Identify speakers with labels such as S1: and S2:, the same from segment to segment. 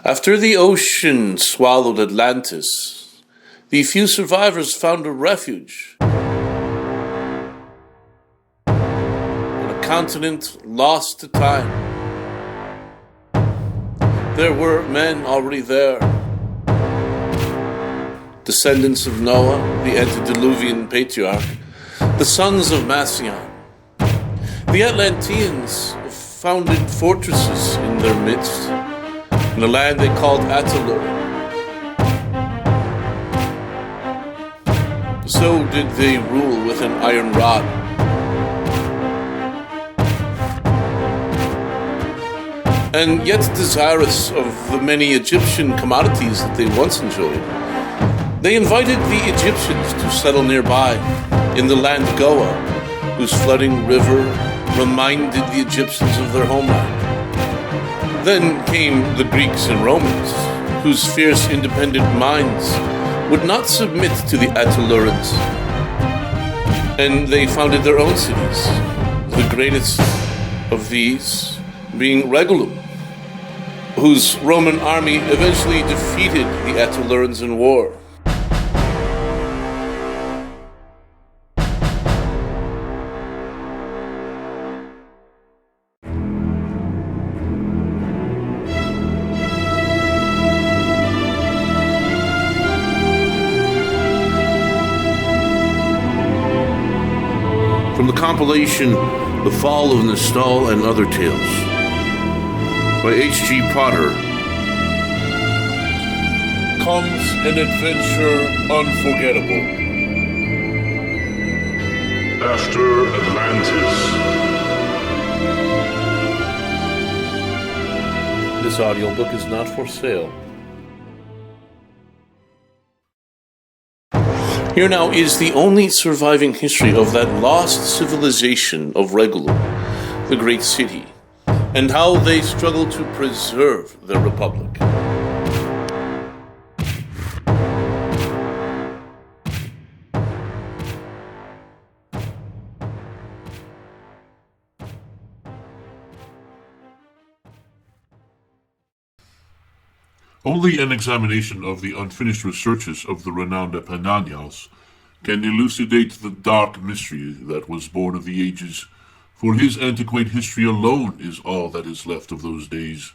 S1: After the ocean swallowed Atlantis, the few survivors found a refuge on a continent lost to time. There were men already there, descendants of Noah, the antediluvian patriarch, the sons of Massian. The Atlanteans founded fortresses in their midst, in a land they called ATLANTIS. So did they rule with an iron rod. And yet desirous of the many Egyptian commodities that they once enjoyed, they invited the Egyptians to settle nearby in the land Goa, whose flooding river reminded the Egyptians of their homeland. Then came the Greeks and Romans, whose fierce independent minds would not submit to the Atlanteans, and they founded their own cities, the greatest of these being Regulum, whose Roman army eventually defeated the Atlanteans in war. From the compilation The Fall of NYSTOL and Other Tales by H.G. Potter comes an adventure unforgettable.
S2: After Atlantis.
S1: This audiobook is not for sale. Here now is the only surviving history of that lost civilization of Regulum, the great city, and how they struggled to preserve their republic.
S2: Only an examination of the unfinished researches of the renowned Epidemios can elucidate the dark mystery that was born of the ages, for his antiquate history alone is all that is left of those days.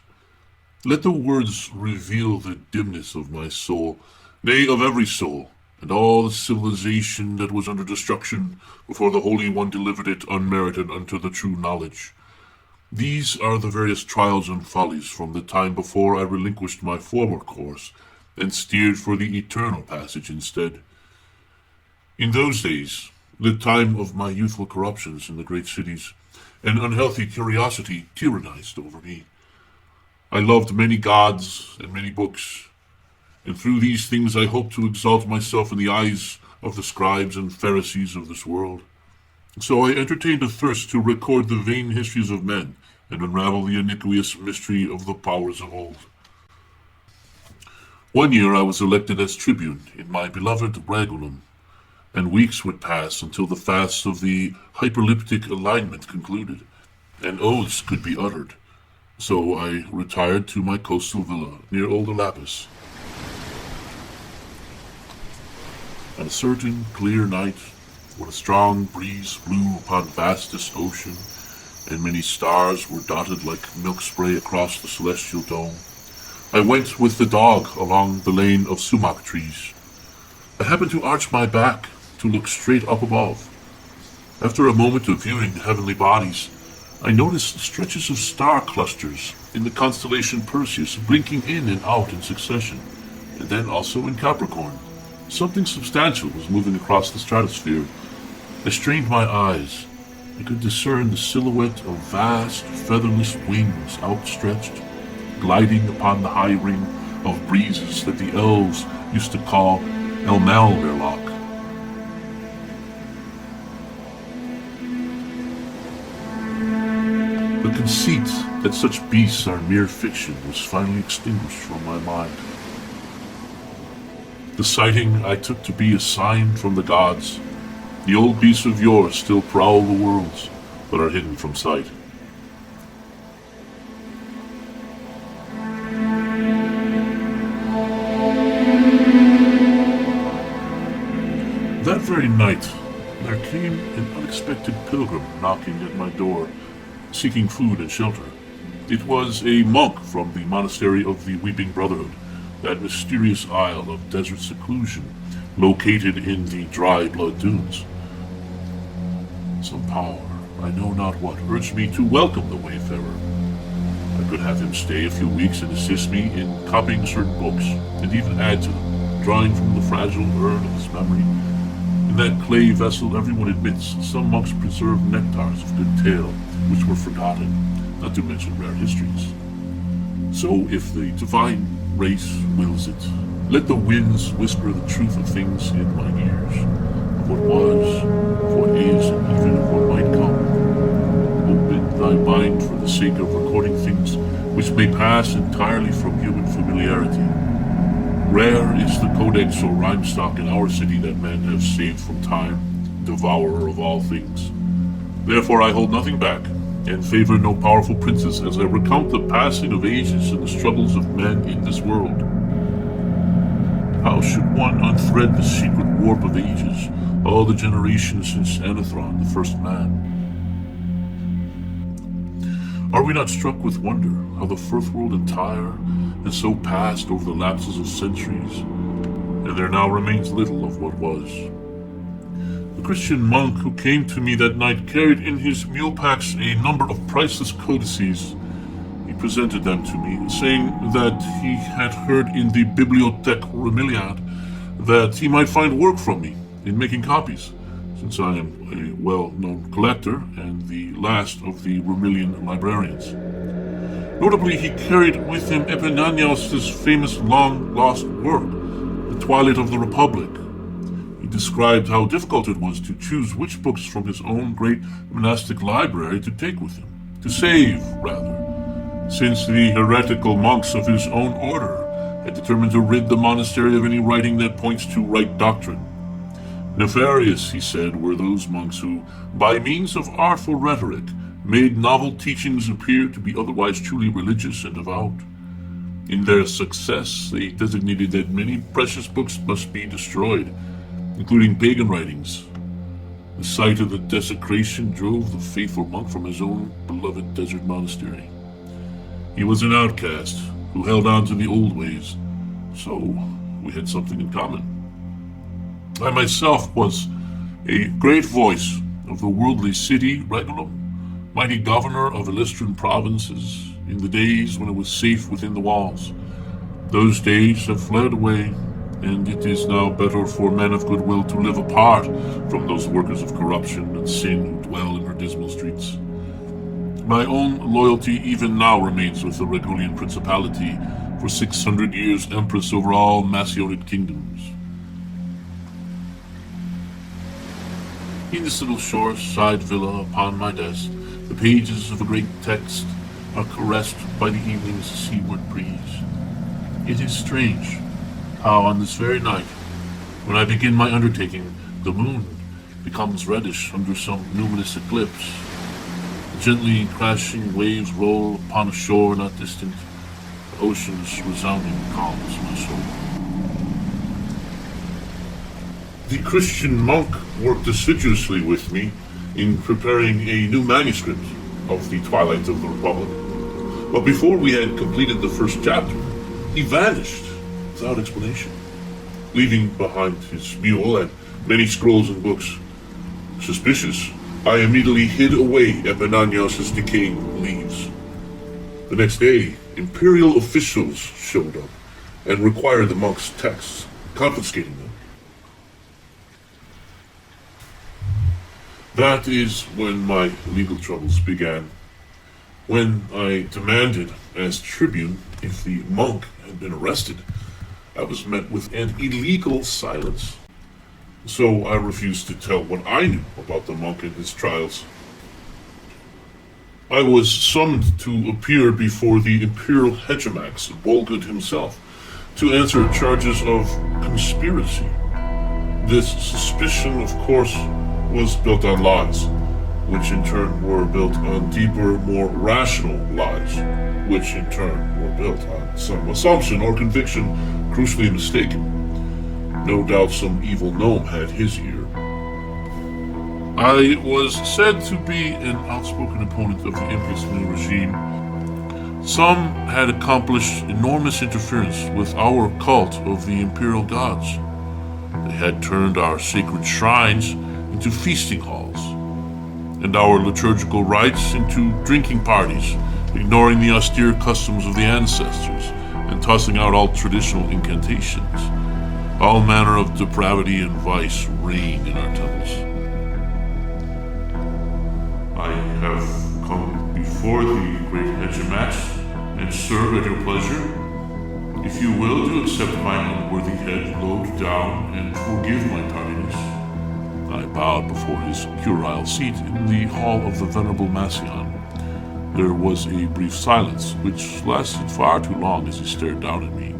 S2: Let the words reveal the dimness of my soul, nay, of every soul, and all the civilization that was under destruction before the Holy One delivered it unmerited unto the true knowledge. These are the various trials and follies from the time before I relinquished my former course and steered for the eternal passage instead. In those days, the time of my youthful corruptions in the great cities, an unhealthy curiosity tyrannized over me. I loved many gods and many books, and through these things I hoped to exalt myself in the eyes of the scribes and Pharisees of this world. So I entertained a thirst to record the vain histories of men and unravel the iniquitous mystery of the powers of old. One year I was elected as tribune in my beloved Regulum, and weeks would pass until the fast of the hyperliptic alignment concluded, and oaths could be uttered. So I retired to my coastal villa near Lapis. On a certain clear night, when a strong breeze blew upon vastest ocean, and many stars were dotted like milk spray across the celestial dome, I went with the dog along the lane of sumac trees. I happened to arch my back to look straight up above. After a moment of viewing the heavenly bodies, I noticed stretches of star clusters in the constellation Perseus blinking in and out in succession, and then also in Capricorn. Something substantial was moving across the stratosphere. I strained my eyes. I could discern the silhouette of vast, featherless wings outstretched, gliding upon the high ring of breezes that the elves used to call Elmalverlock. The conceit that such beasts are mere fiction was finally extinguished from my mind. The sighting I took to be a sign from the gods. The old beasts of yore still prowl the worlds, but are hidden from sight. very night, there came an unexpected pilgrim knocking at my door, seeking food and shelter. It was a monk from the monastery of the Weeping Brotherhood, that mysterious isle of desert seclusion located in the dry blood dunes. Some power, I know not what, urged me to welcome the wayfarer. I could have him stay a few weeks and assist me in copying certain books, and even add to them, drawing from the fragile urn of his memory. In that clay vessel, everyone admits some monks preserve nectars of good tale, which were forgotten, not to mention rare histories. So, if the divine race wills it, let the winds whisper the truth of things in my ears, of what was, of what is, and even of what might come. Open thy mind for the sake of recording things which may pass entirely from human familiarity. Rare is the codex or rhyme stock in our city that men have saved from time, devourer of all things. Therefore I hold nothing back, and favor no powerful princes as I recount the passing of ages and the struggles of men in this world. How should one unthread the secret warp of ages, all the generations since Anathron, the first man? Are we not struck with wonder how the first world entire has so passed over the lapses of centuries, and there now remains little of what was? The Christian monk who came to me that night carried in his mule packs a number of priceless codices. He presented them to me, saying that he had heard in the Bibliothèque Romiliad that he might find work from me in making copies, since I am a well-known collector and the last of the Romilian librarians. Notably, he carried with him Epidemios' famous long-lost work, The Twilight of the Republic. He described how difficult it was to choose which books from his own great monastic library to take with him, to save, rather, since the heretical monks of his own order had determined to rid the monastery of any writing that points to right doctrine. Nefarious, he said, were those monks who, by means of artful rhetoric, made novel teachings appear to be otherwise truly religious and devout. In their success, they designated that many precious books must be destroyed, including pagan writings. The sight of the desecration drove the faithful monk from his own beloved desert monastery. He was an outcast who held on to the old ways, so we had something in common. I myself was a great voice of the worldly city, Regulum, mighty governor of Illystrian provinces, in the days when it was safe within the walls. Those days have fled away, and it is now better for men of goodwill to live apart from those workers of corruption and sin who dwell in her dismal streets. My own loyalty even now remains with the Regulian Principality, for 600 years empress over all Macedonian kingdoms. In this little shore-side villa upon my desk, the pages of a great text are caressed by the evening's seaward breeze. It is strange how on this very night, when I begin my undertaking, the moon becomes reddish under some luminous eclipse. The gently crashing waves roll upon a shore not distant. The ocean's resounding calms my soul. The Christian monk worked assiduously with me in preparing a new manuscript of The Twilight of the Republic. But before we had completed the first chapter, he vanished without explanation, leaving behind his mule and many scrolls and books. Suspicious, I immediately hid away Epidemios' decaying leaves. The next day, imperial officials showed up and required the monk's texts, confiscating them. That is when my legal troubles began. When I demanded, as tribune, if the monk had been arrested, I was met with an illegal silence. So I refused to tell what I knew about the monk and his trials. I was summoned to appear before the imperial hegemox, Bolgud himself, to answer charges of conspiracy. This suspicion, of course, was built on lies, which in turn were built on deeper, more rational lies, which in turn were built on some assumption or conviction crucially mistaken. No doubt some evil gnome had his ear, I was said to be an outspoken opponent of the impersonal regime. Some had accomplished enormous interference with our cult of the imperial gods. They had turned our sacred shrines into feasting halls, and our liturgical rites into drinking parties, ignoring the austere customs of the ancestors, and tossing out all traditional incantations. All manner of depravity and vice reign in our temples. I have come before the great Hegemats and serve at your pleasure. If you will, to accept my unworthy head load down and forgive my tardiness. I bowed before his curule seat in the hall of the Venerable Massian. There was a brief silence, which lasted far too long as he stared down at me.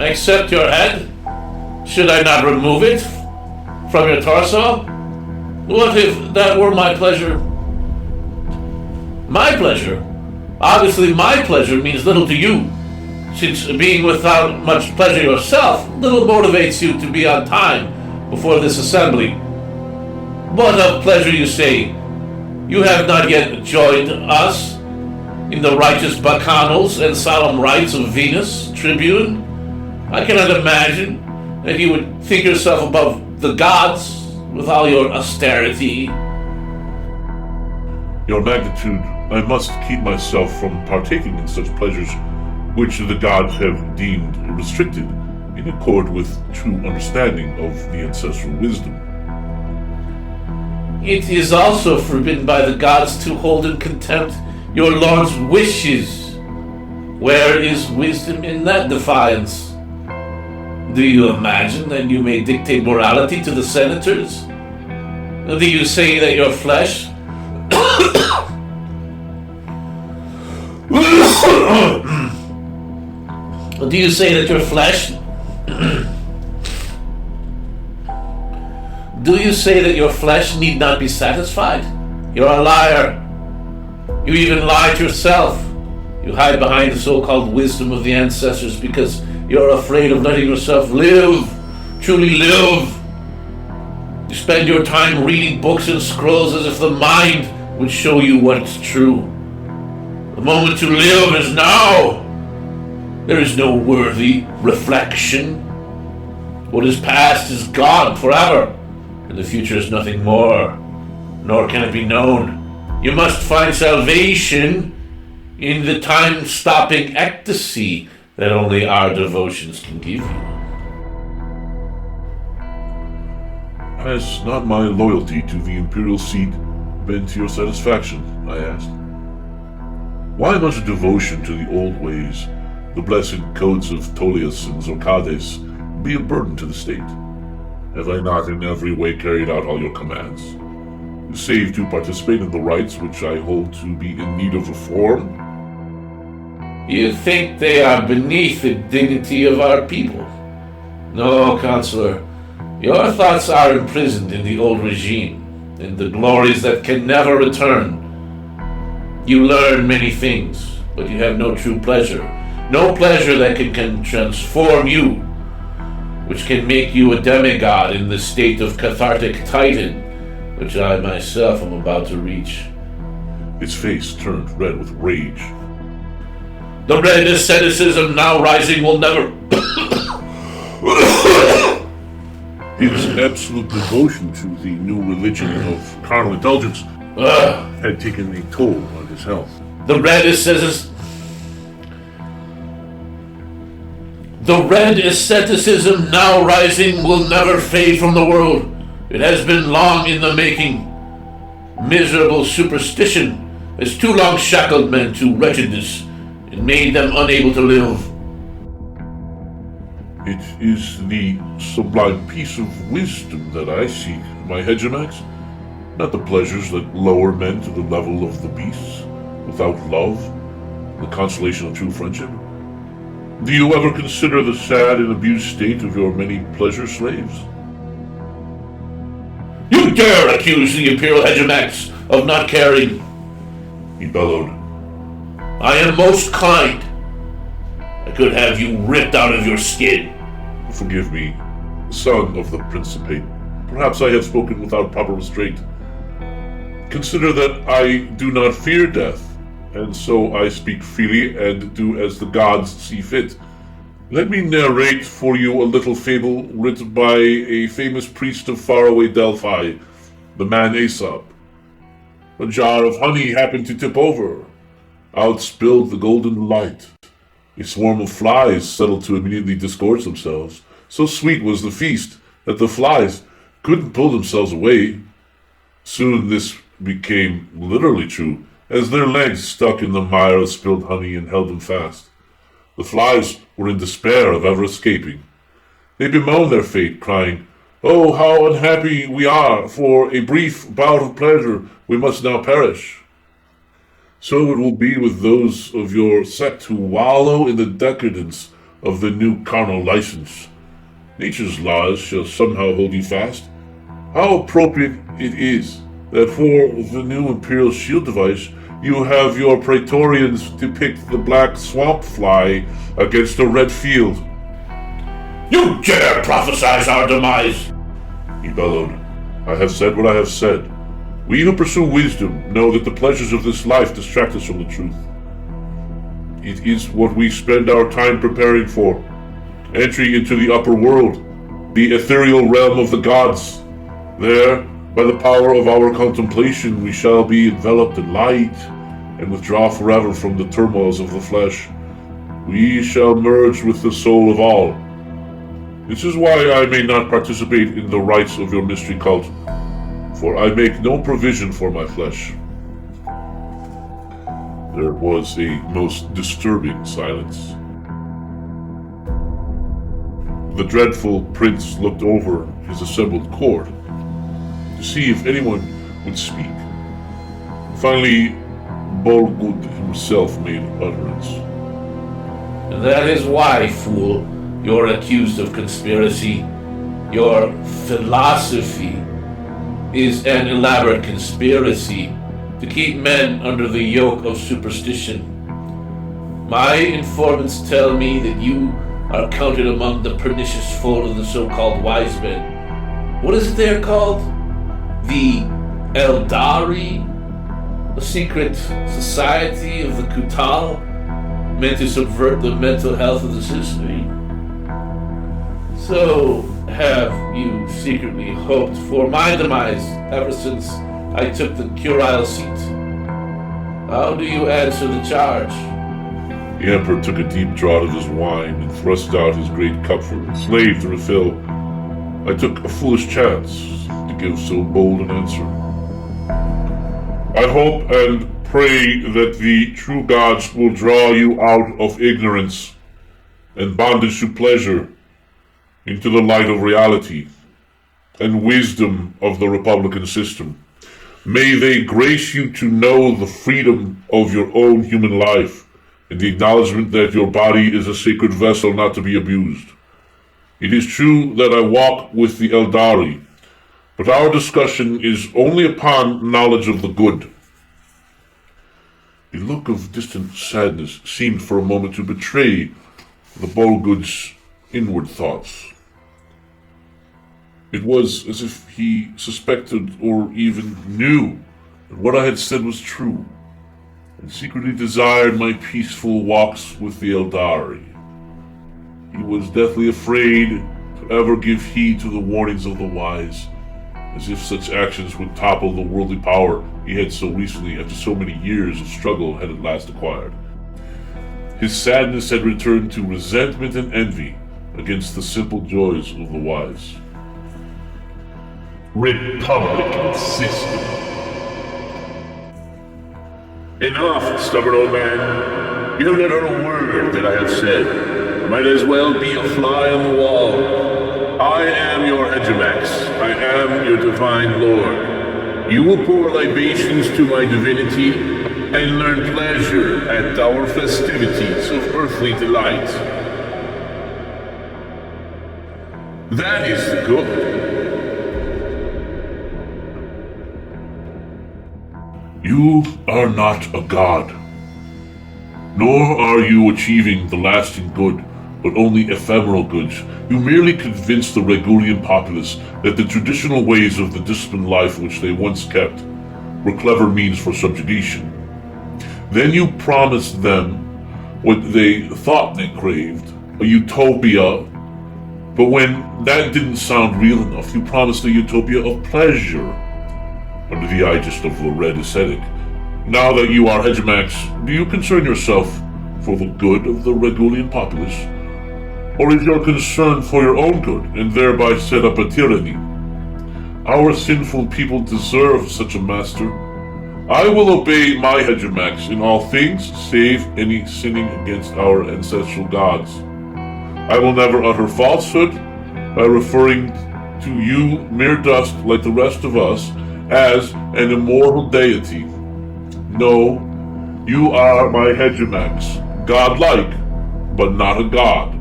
S1: Accept your head? Should I not remove it from your torso? What if that were my pleasure? My pleasure? Obviously my pleasure means little to you, since being without much pleasure yourself, little motivates you to be on time before this assembly. What of pleasure, you say? You have not yet joined us in the righteous bacchanals and solemn rites of Venus, Tribune. I cannot imagine that you would think yourself above the gods with all your austerity.
S2: Your magnitude, I must keep myself from partaking in such pleasures which the gods have deemed restricted, in accord with true understanding of the ancestral wisdom.
S1: It is also forbidden by the gods to hold in contempt your lord's wishes. Where is wisdom in that defiance? Do you imagine that you may dictate morality to the senators? Do you say that your flesh do you say that your flesh do you say that your flesh need not be satisfied? You're a liar. You even lie to yourself. You hide behind the so-called wisdom of the ancestors because you're afraid of letting yourself live, truly live. You spend your time reading books and scrolls as if the mind would show you what's true. The moment to live is now. There is no worthy reflection. What is past is gone forever, and the future is nothing more, nor can it be known. You must find salvation in the time-stopping ecstasy that only our devotions can give you.
S2: Has not my loyalty to the imperial seat been to your satisfaction? I asked. Why must devotion to the old ways, the blessed codes of Tolius and Zorkades, be a burden to the state? Have I not in every way carried out all your commands, save to participate in the rites which I hold to be in need of reform?
S1: You think they are beneath the dignity of our people? No, Counselor. Your thoughts are imprisoned in the old regime, in the glories that can never return. You learn many things, but you have no true pleasure. No pleasure that can transform you, which can make you a demigod in the state of cathartic titan, which I myself am about to reach.
S2: His face turned red with rage.
S1: The red asceticism now rising will never...
S2: His absolute devotion to the new religion of carnal indulgence had taken a toll on his health.
S1: The red asceticism now rising will never fade from the world. It has been long in the making. Miserable superstition has too long shackled men to wretchedness and made them unable to live.
S2: It is the sublime peace of wisdom that I seek, my Hegemats, not the pleasures that lower men to the level of the beasts, without love, the consolation of true friendship. Do you ever consider the sad and abused state of your many pleasure slaves?
S1: You dare accuse the Imperial Hegemats of not caring?
S2: He bellowed.
S1: I am most kind. I could have you ripped out of your skin.
S2: Forgive me. son of the Principate. Perhaps I have spoken without proper restraint. Consider that I do not fear death, and so I speak freely and do as the gods see fit. Let me narrate for you a little fable written by a famous priest of faraway Delphi, the man Aesop. A jar of honey happened to tip over. Out spilled the golden light. A swarm of flies settled to immediately disgorge themselves. So sweet was the feast that the flies couldn't pull themselves away. Soon this became literally true, as their legs stuck in the mire of spilled honey and held them fast. The flies were in despair of ever escaping. They bemoaned their fate, crying, "Oh, how unhappy we are! For a brief bout of pleasure we must now perish." So it will be with those of your sect who wallow in the decadence of the new carnal license. Nature's laws shall somehow hold you fast. How appropriate it is that for the new Imperial shield device you have your Praetorians depict the black swamp fly against a red field.
S3: "You dare prophesize our demise!"
S2: he bellowed. "I have said what I have said. We who pursue wisdom know that the pleasures of this life distract us from the truth. It is what we spend our time preparing for, entry into the upper world, the ethereal realm of the gods. There, by the power of our contemplation, we shall be enveloped in light and withdraw forever from the turmoils of the flesh. We shall merge with the soul of all. This is why I may not participate in the rites of your mystery cult, for I make no provision for my flesh." There was a most disturbing silence. The dreadful prince looked over his assembled court to see if anyone would speak. Finally, Bolgud himself made utterance.
S3: "That is why, fool, you're accused of conspiracy. Your philosophy is an elaborate conspiracy to keep men under the yoke of superstition. My informants tell me that you are counted among the pernicious fold of the so-called wise men. What is it they are called? The Eldari? A secret society of the Kutal, meant to subvert the mental health of the citizenry? So, have you secretly hoped for my demise ever since I took the curule seat? How do you answer the charge?"
S2: The emperor took a deep draught of his wine and thrust out his great cup for his slave to refill. I took a foolish chance to give so bold an answer. I hope and pray that the true gods will draw you out of ignorance and bondage to pleasure into the light of reality and wisdom of the republican system. May they grace you to know the freedom of your own human life and the acknowledgement that your body is a sacred vessel not to be abused. It is true that I walk with the Eldari, but our discussion is only upon knowledge of the good. A look of distant sadness seemed for a moment to betray the Bolgud's inward thoughts. It was as if he suspected or even knew that what I had said was true, and secretly desired my peaceful walks with the Eldari. He was deathly afraid to ever give heed to the warnings of the wise, as if such actions would topple the worldly power he had so recently, after so many years of struggle, had at last acquired. His sadness had returned to resentment and envy against the simple joys of the wise.
S4: Republican system. Enough, stubborn old man. You have not heard a word that I have said. Might as well be a fly on the wall. I am your Hegemox. I am your divine lord. You will pour libations to my divinity and learn pleasure at our festivities of earthly delight. That is the good.
S2: You are not a god, nor are you achieving the lasting good but only ephemeral goods. You merely convince the Regulian populace that the traditional ways of the disciplined life which they once kept were clever means for subjugation. Then you promised them what they thought they craved, a utopia. But when that didn't sound real enough, you promised a utopia of pleasure under the aegis of the Red Ascetic. Now that you are Hegemox, do you concern yourself for the good of the Regulian populace? Or is your concern for your own good, and thereby set up a tyranny? Our sinful people deserve such a master. I will obey my Hegemox in all things, save any sinning against our ancestral gods. I will never utter falsehood by referring to you, mere dust like the rest of us, as an immortal deity. No, you are my Hegemox, godlike, but not a god.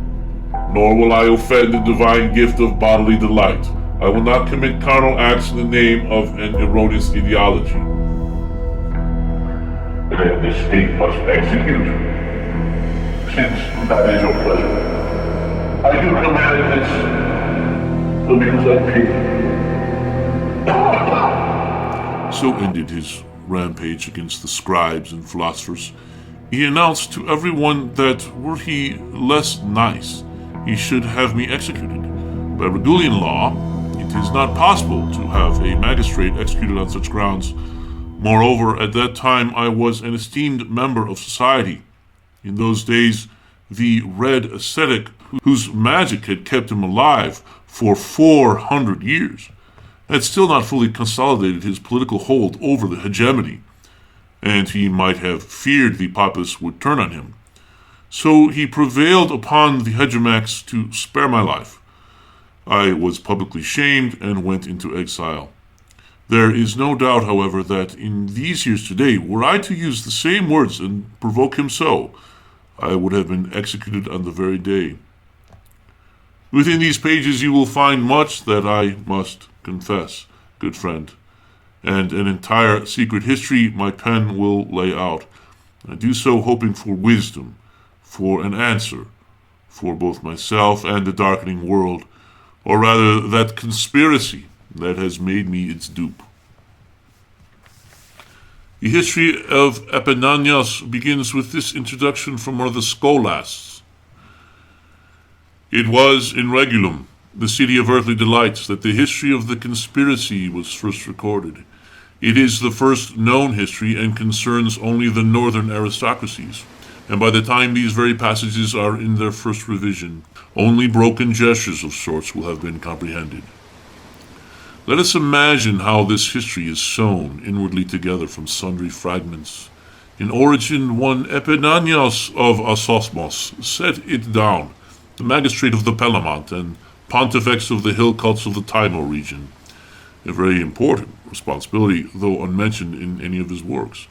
S2: Nor will I offend the divine gift of bodily delight. I will not commit carnal acts in the name of an erroneous ideology.
S4: Then the state must execute, since that is your pleasure. I do command this, the means I pay.
S2: So ended his rampage against the scribes and philosophers. He announced to everyone that were he less nice, he should have me executed. By Regulian law, it is not possible to have a magistrate executed on such grounds. Moreover, at that time I was an esteemed member of society. In those days, the Red Ascetic, whose magic had kept him alive for 400 years, had still not fully consolidated his political hold over the hegemony, and he might have feared the populace would turn on him. So he prevailed upon the Hegemox to spare my life. I was publicly shamed and went into exile. There is no doubt, however, that in these years today, were I to use the same words and provoke him so, I would have been executed on the very day. Within these pages you will find much that I must confess, good friend, and an entire secret history my pen will lay out. I do so hoping for wisdom, for an answer, for both myself and the darkening world, or rather that conspiracy that has made me its dupe. The history of Epidemios begins with this introduction from one of the scholasts. It was in Regulum, the city of earthly delights, that the history of the conspiracy was first recorded. It is the first known history and concerns only the northern aristocracies, and by the time these very passages are in their first revision, only broken gestures of sorts will have been comprehended. Let us imagine how this history is sewn inwardly together from sundry fragments. In origin, one Epidemios of Asosmos set it down, the magistrate of the Pelamont and pontifex of the hill cults of the Timor region, a very important responsibility, though unmentioned in any of his works.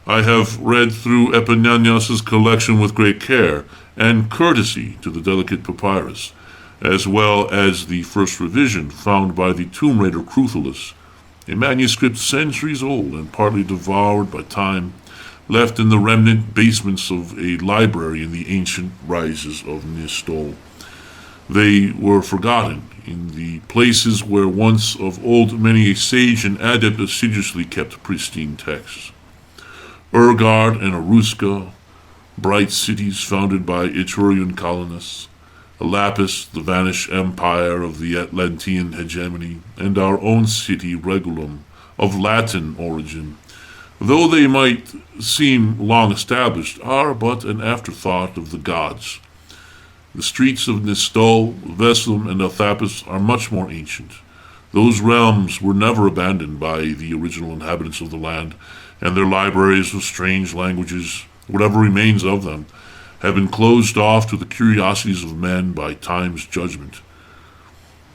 S2: I have read through Epidemios' collection with great care and courtesy to the delicate papyrus, as well as the first revision found by the tomb raider Cruthulus, a manuscript centuries old and partly devoured by time, left in the remnant basements of a library in the ancient rises of NYSTOL. They were forgotten in the places where once of old many a sage and adept assiduously kept pristine texts. Urgard and Aruska, bright cities founded by Etrurian colonists, Elapis, the vanished empire of the Atlantean hegemony, and our own city, Regulum, of Latin origin, though they might seem long established, are but an afterthought of the gods. The streets of NYSTOL, Veslum, and Elthapis are much more ancient. Those realms were never abandoned by the original inhabitants of the land, and their libraries of strange languages, whatever remains of them, have been closed off to the curiosities of men by time's judgment.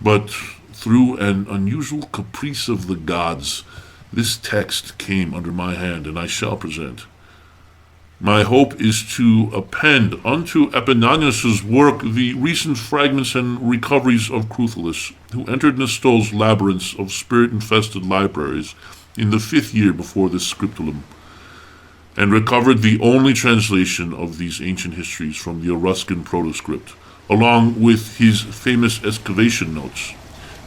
S2: But through an unusual caprice of the gods, this text came under my hand, and I shall present. My hope is to append unto Epidemios' work the recent fragments and recoveries of Cruthulus, who entered NYSTOL's labyrinths of spirit-infested libraries in the 5th year before this scriptulum, and recovered the only translation of these ancient histories from the Etruscan protoscript, along with his famous excavation notes.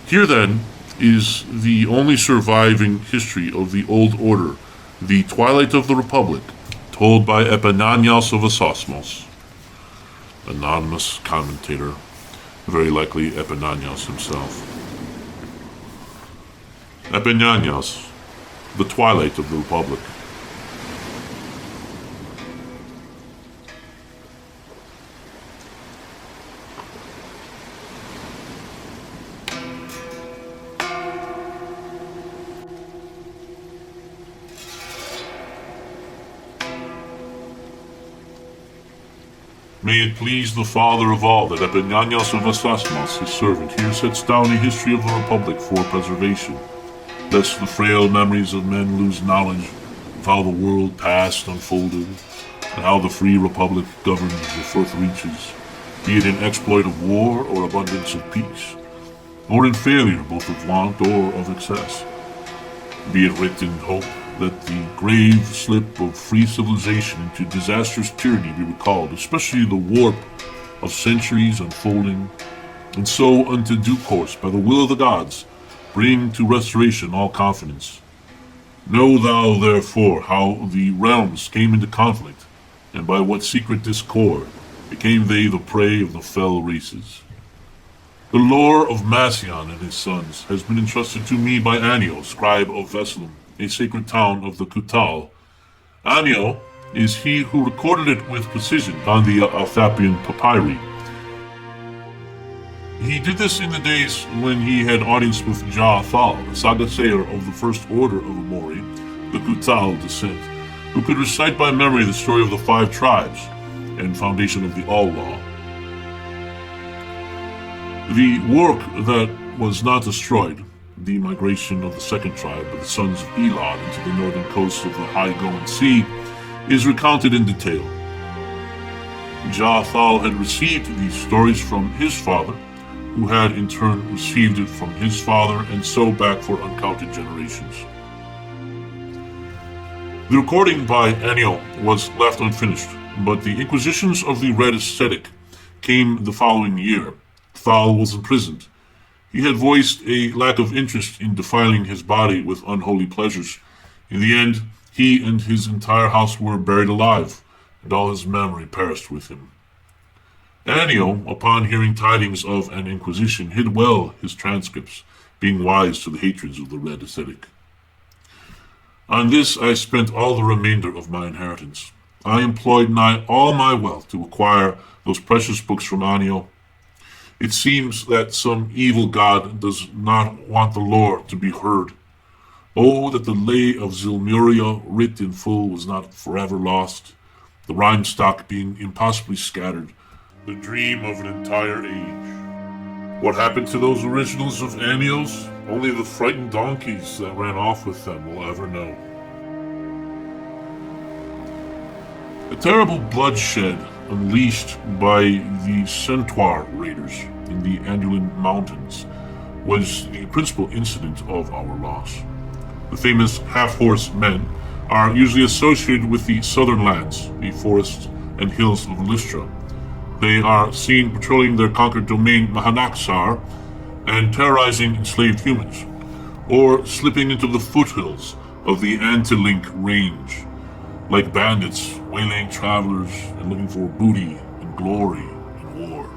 S2: Here, then, is the only surviving history of the Old Order, the Twilight of the Republic, told by Epimanios of Asosmos. Anonymous commentator, very likely Epimanios himself. Epimanios, the Twilight of the Republic. May it please the Father of all that Epimanios of Asosmos, his servant, here sets down a history of the Republic for preservation, lest the frail memories of men lose knowledge of how the world past unfolded, and how the free Republic governed the fourth reaches, be it in exploit of war or abundance of peace, or in failure both of want or of excess. Be it writ in hope that the grave slip of free civilization into disastrous tyranny be recalled, especially the warp of centuries unfolding, and so unto due course, by the will of the gods, bring to restoration all confidence. Know thou therefore how the realms came into conflict, and by what secret discord became they the prey of the fell races. The lore of Massian and his sons has been entrusted to me by Annio, scribe of Vessalum, a sacred town of the Kutal. Annio is he who recorded it with precision on the Althapian papyri. He did this in the days when he had audience with Ja-Thal, the saga-sayer of the First Order of Amori, the Kutal descent, who could recite by memory the story of the 5 tribes and foundation of the All-Law. The work that was not destroyed, the migration of the second tribe of the sons of Elad into the northern coast of the High-Going Sea, is recounted in detail. Ja-Thal had received these stories from his father, who had in turn received it from his father, and so back for uncounted generations. The recording by Annio was left unfinished, but the inquisitions of the Red Ascetic came the following year. Thal was imprisoned. He had voiced a lack of interest in defiling his body with unholy pleasures. In the end, he and his entire house were buried alive, and all his memory perished with him. Annio, upon hearing tidings of an inquisition, hid well his transcripts, being wise to the hatreds of the Red Ascetic. On this I spent all the remainder of my inheritance. I employed nigh all my wealth to acquire those precious books from Annio. It seems that some evil god does not want the lore to be heard. Oh, that the lay of Zilmuria, writ in full, was not forever lost, the rhyme stock being impossibly scattered, the dream of an entire age. What happened to those originals of Annio's? Only the frightened donkeys that ran off with them will ever know. A terrible bloodshed unleashed by the Centaur raiders in the Anduin Mountains was the principal incident of our loss. The famous half-horse men are usually associated with the southern lands, the forests and hills of Lystra. They are seen patrolling their conquered domain Mahanaksar and terrorizing enslaved humans, or slipping into the foothills of the Antilink Range, like bandits waylaying travelers and looking for booty and glory in war.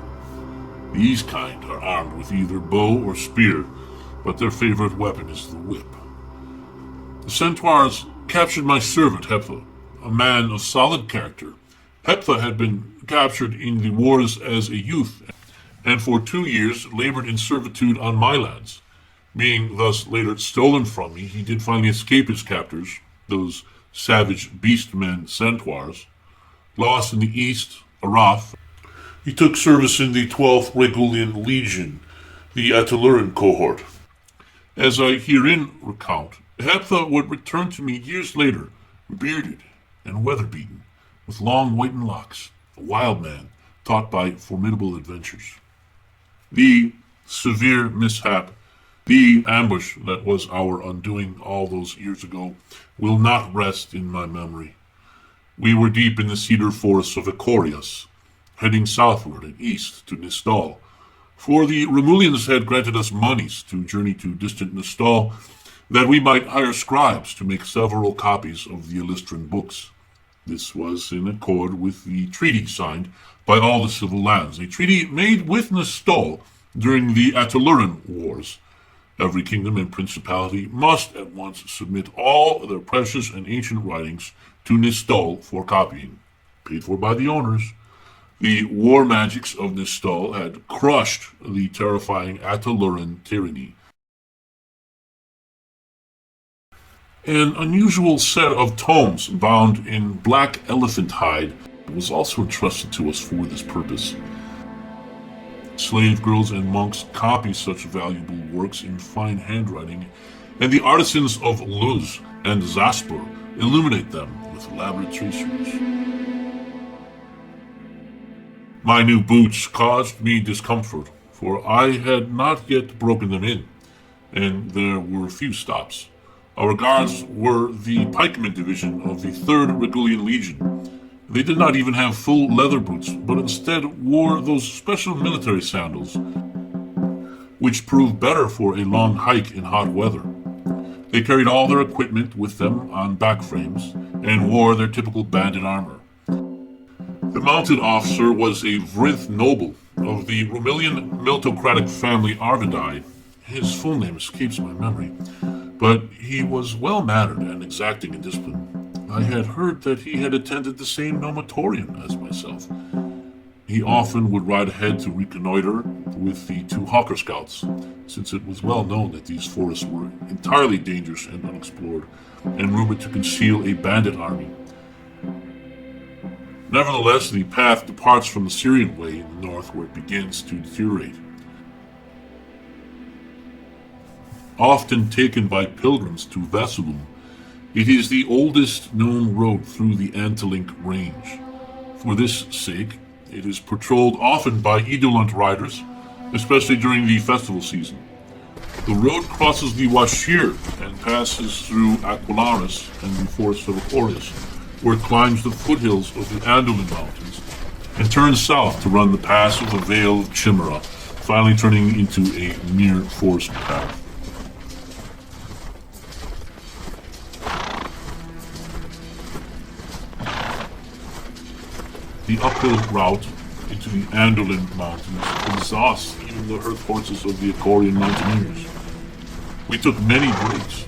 S2: These kind are armed with either bow or spear, but their favorite weapon is the whip. The Centaurs captured my servant Heptha, a man of solid character. Heptha had been captured in the wars as a youth, and for 2 years labored in servitude on my lands. Being thus later stolen from me, he did finally escape his captors, those savage beast-men Centaurs. Lost in the east, Arath, he took service in the 12th Regulian Legion, the Ataluran cohort. As I herein recount, Heptha would return to me years later, bearded and weather-beaten, with long whitened locks, a wild man taught by formidable adventures. The severe mishap, the ambush that was our undoing all those years ago, will not rest in my memory. We were deep in the cedar forests of Icorius, heading southward and east to NYSTOL. For the Romulians had granted us monies to journey to distant NYSTOL, that we might hire scribes to make several copies of the Illustran books. This was in accord with the treaty signed by all the civil lands, a treaty made with NYSTOL during the Ataluran Wars. Every kingdom and principality must at once submit all their precious and ancient writings to NYSTOL for copying, paid for by the owners. The war magics of NYSTOL had crushed the terrifying Ataluran tyranny. An unusual set of tomes bound in black elephant hide was also entrusted to us for this purpose. Slave girls and monks copy such valuable works in fine handwriting, and the artisans of Luz and Zaspar illuminate them with elaborate traceries. My new boots caused me discomfort, for I had not yet broken them in, and there were few stops. Our guards were the pikemen division of the 3rd Regulian Legion. They did not even have full leather boots, but instead wore those special military sandals, which proved better for a long hike in hot weather. They carried all their equipment with them on back frames, and wore their typical bandit armor. The mounted officer was a Vrith noble of the Romilian militocratic family Arvidai. His full name escapes my memory, but he was well-mannered and exacting in discipline. I had heard that he had attended the same nomatorium as myself. He often would ride ahead to reconnoiter with the 2 hawker scouts, since it was well known that these forests were entirely dangerous and unexplored, and rumored to conceal a bandit army. Nevertheless, the path departs from the Syrian way in the north, where it begins to deteriorate. Often taken by pilgrims to Vasulum, it is the oldest known road through the Antalink range. For this sake, it is patrolled often by Edolant riders, especially during the festival season. The road crosses the Washir and passes through Aquilaris and the forest of Aquarius, where it climbs the foothills of the Anduin Mountains and turns south to run the pass of the Vale of Chimera, finally turning into a mere forest path. The uphill route into the Anduin Mountains exhausts even the hurt horses of the Icorian mountaineers. We took many breaks,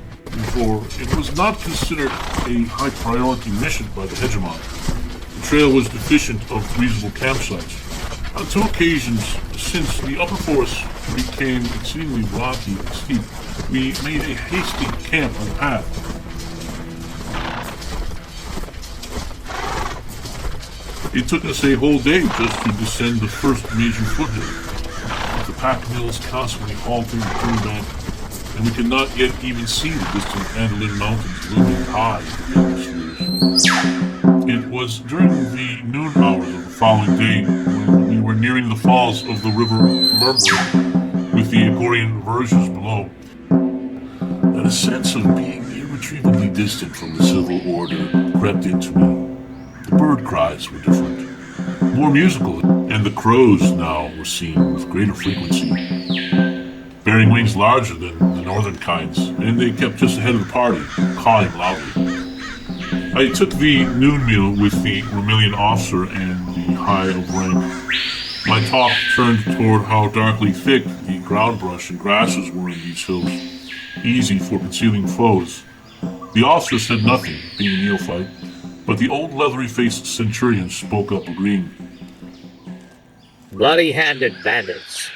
S2: for it was not considered a high-priority mission by the hegemon. The trail was deficient of reasonable campsites. On 2 occasions, since the upper forest became exceedingly rocky and steep, we made a hasty camp on the path. It took us a whole day just to descend the first major foothill, with the pack mules constantly halting and turning back, and we could not yet even see the distant Anduin Mountains looming high in the spheres. It was during the noon hours of the following day, when we were nearing the falls of the river Murmur, with the Icorian verges below, that a sense of being irretrievably distant from the civil order crept into me. The bird cries were different, more musical, and the crows now were seen with greater frequency, bearing wings larger than the northern kinds, and they kept just ahead of the party, cawing loudly. I took the noon meal with the Romilian officer and the high of rank. My talk turned toward how darkly thick the ground brush and grasses were in these hills, easy for concealing foes. The officer said nothing, being a neophyte, but the old leathery-faced centurion spoke up, agreeing.
S5: Bloody-handed bandits.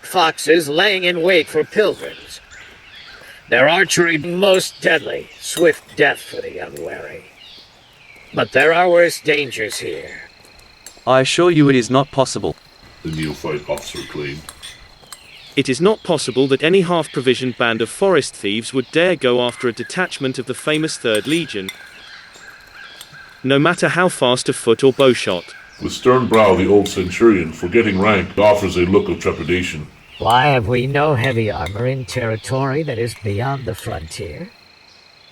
S5: Foxes laying in wait for pilgrims. Their archery most deadly, swift death for the unwary. But there are worse dangers here.
S6: I assure you it is not possible,
S2: the neophyte officer claimed.
S7: It is not possible that any half-provisioned band of forest thieves would dare go after a detachment of the famous 3rd Legion, no matter how fast of foot or bowshot.
S2: With stern brow, the old centurion, forgetting rank, offers a look of trepidation.
S5: Why have we no heavy armor in territory that is beyond the frontier?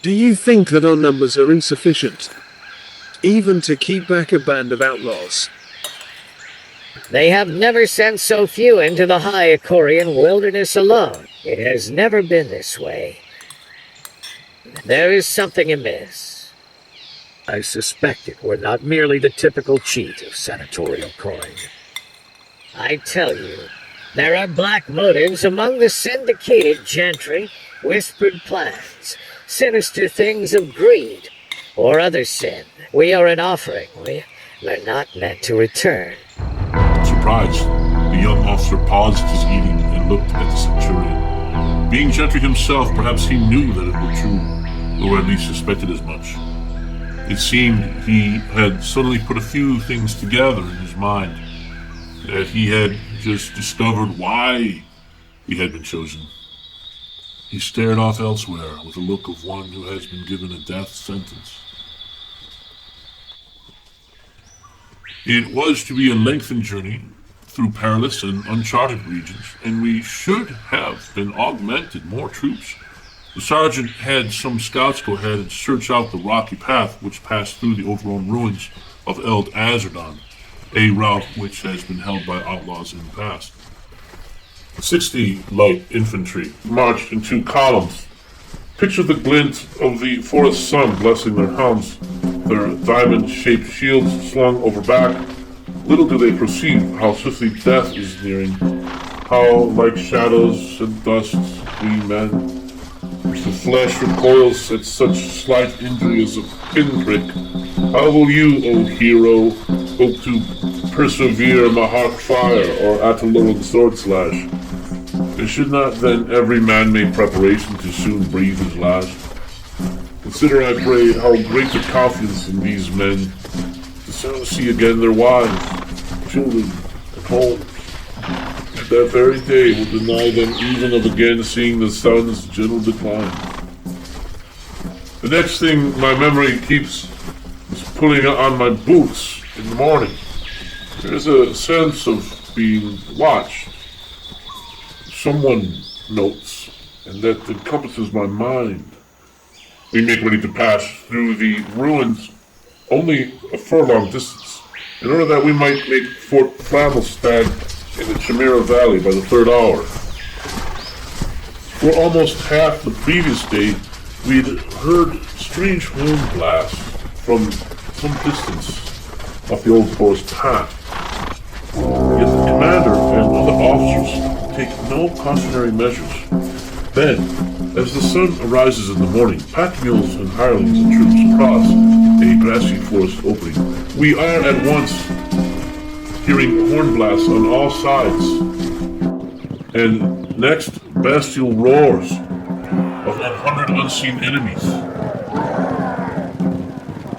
S8: Do you think that our numbers are insufficient? even to keep back a band of outlaws.
S5: They have never sent so few into the high Icorian wilderness alone. It has never been this way. There is something amiss.
S8: I suspected we're not merely the typical cheat of senatorial coin.
S5: I tell you, there are black motives among the syndicated gentry, whispered plans, sinister things of greed, or other sin. We are an offering. We're not meant to return.
S2: Surprised, the young officer paused his eating and looked at the centurion. Being gentry himself, perhaps he knew that it were true, or at least suspected as much. It seemed he had suddenly put a few things together in his mind, that he had just discovered why he had been chosen. He stared off elsewhere with the look of one who has been given a death sentence. It was to be a lengthened journey through perilous and uncharted regions, and we should have been augmented more troops. The sergeant had some scouts go ahead and search out the rocky path which passed through the overgrown ruins of Eldar, a route which has been held by outlaws in the past. 60 light infantry marched in 2 columns. Picture the glint of the forest sun blessing their helms, their diamond-shaped shields slung over back. Little do they perceive how swiftly death is nearing, how like shadows and dust we men. The flesh recoils at such slight injury as a pinprick. How will you, O hero, hope to persevere Mahak fire or Ataloran sword slash? And should not then every man make preparation to soon breathe his last? Consider, I pray, how great the confidence in these men to soon see again their wives, children, and homes. And that very day will deny them even of again seeing the sun's gentle decline. The next thing my memory keeps is pulling on my boots in the morning. There's a sense of being watched. Someone notes, and that encompasses my mind. We make ready to pass through the ruins only a furlong distance, in order that we might make Fort Flammelstad in the Chimera Valley by the 3rd hour. For almost half the previous day, we'd heard strange horn blasts from some distance off the old forest path. Yet the commander and other officers take no cautionary measures. Then, as the sun arises in the morning, pack mules and hirelings and troops cross a grassy forest opening. We are at once hearing horn blasts on all sides, and next, bestial roars of 100 unseen enemies.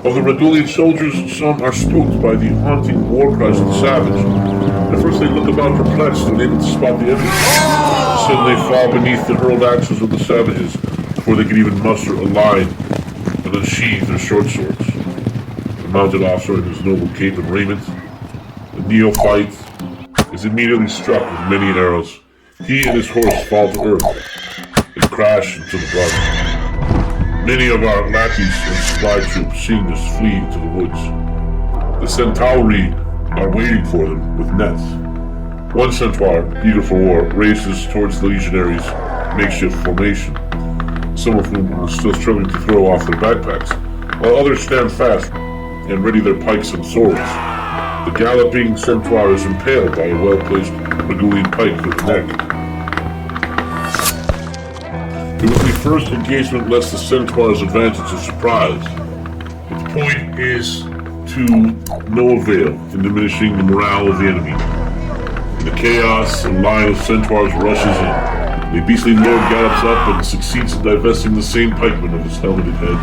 S2: Of the Radulian soldiers, some are spooked by the haunting war cries of the savage. At first they look about perplexed, unable to spot the enemy. Suddenly they fall beneath the hurled axes of the savages before they can even muster a line and unsheathe their short swords. The mounted officer in his noble cape and raiment, the neophyte, is immediately struck with many arrows. He and his horse fall to earth and crash into the brush. Many of our lackeys and supply troops, seeing this, flee to the woods. The centauri are waiting for them with nets. One centaur, eager for war, races towards the legionaries' makeshift formation, some of whom are still struggling to throw off their backpacks, while others stand fast and ready their pikes and swords. The galloping centaur is impaled by a well-placed Radulian pike through the neck. It was the first engagement less the centaur's advantage of surprise. But the point is to no avail in diminishing the morale of the enemy. In the chaos, a line of centaurs rushes in. The beastly lord gallops up and succeeds in divesting the same pikeman of his helmeted head.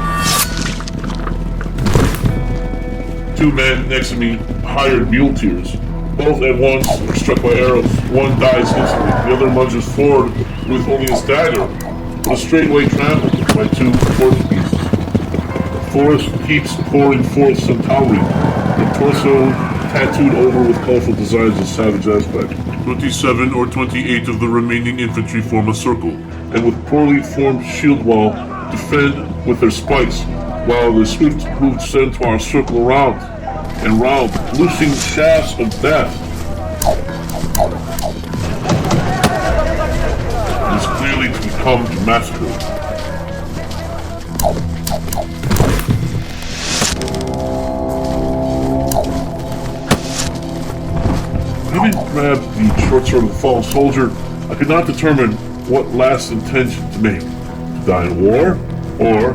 S2: 2 men next to me, hired muleteers. Both at once are struck by arrows. One dies instantly, the other lunges forward with only his dagger, but straightway trampled by 2 horse beasts. The forest keeps pouring forth centauri, their torso tattooed over with colorful designs of savage aspect. 27 or 28 of the remaining infantry form a circle, and with poorly formed shield wall defend with their spikes while the swift-moved centaurs circle around and round, loosing shafts of death. It is clearly to become a massacre. Having grabbed the short sword of the fallen soldier, I could not determine what last intention to make. To die in war, or,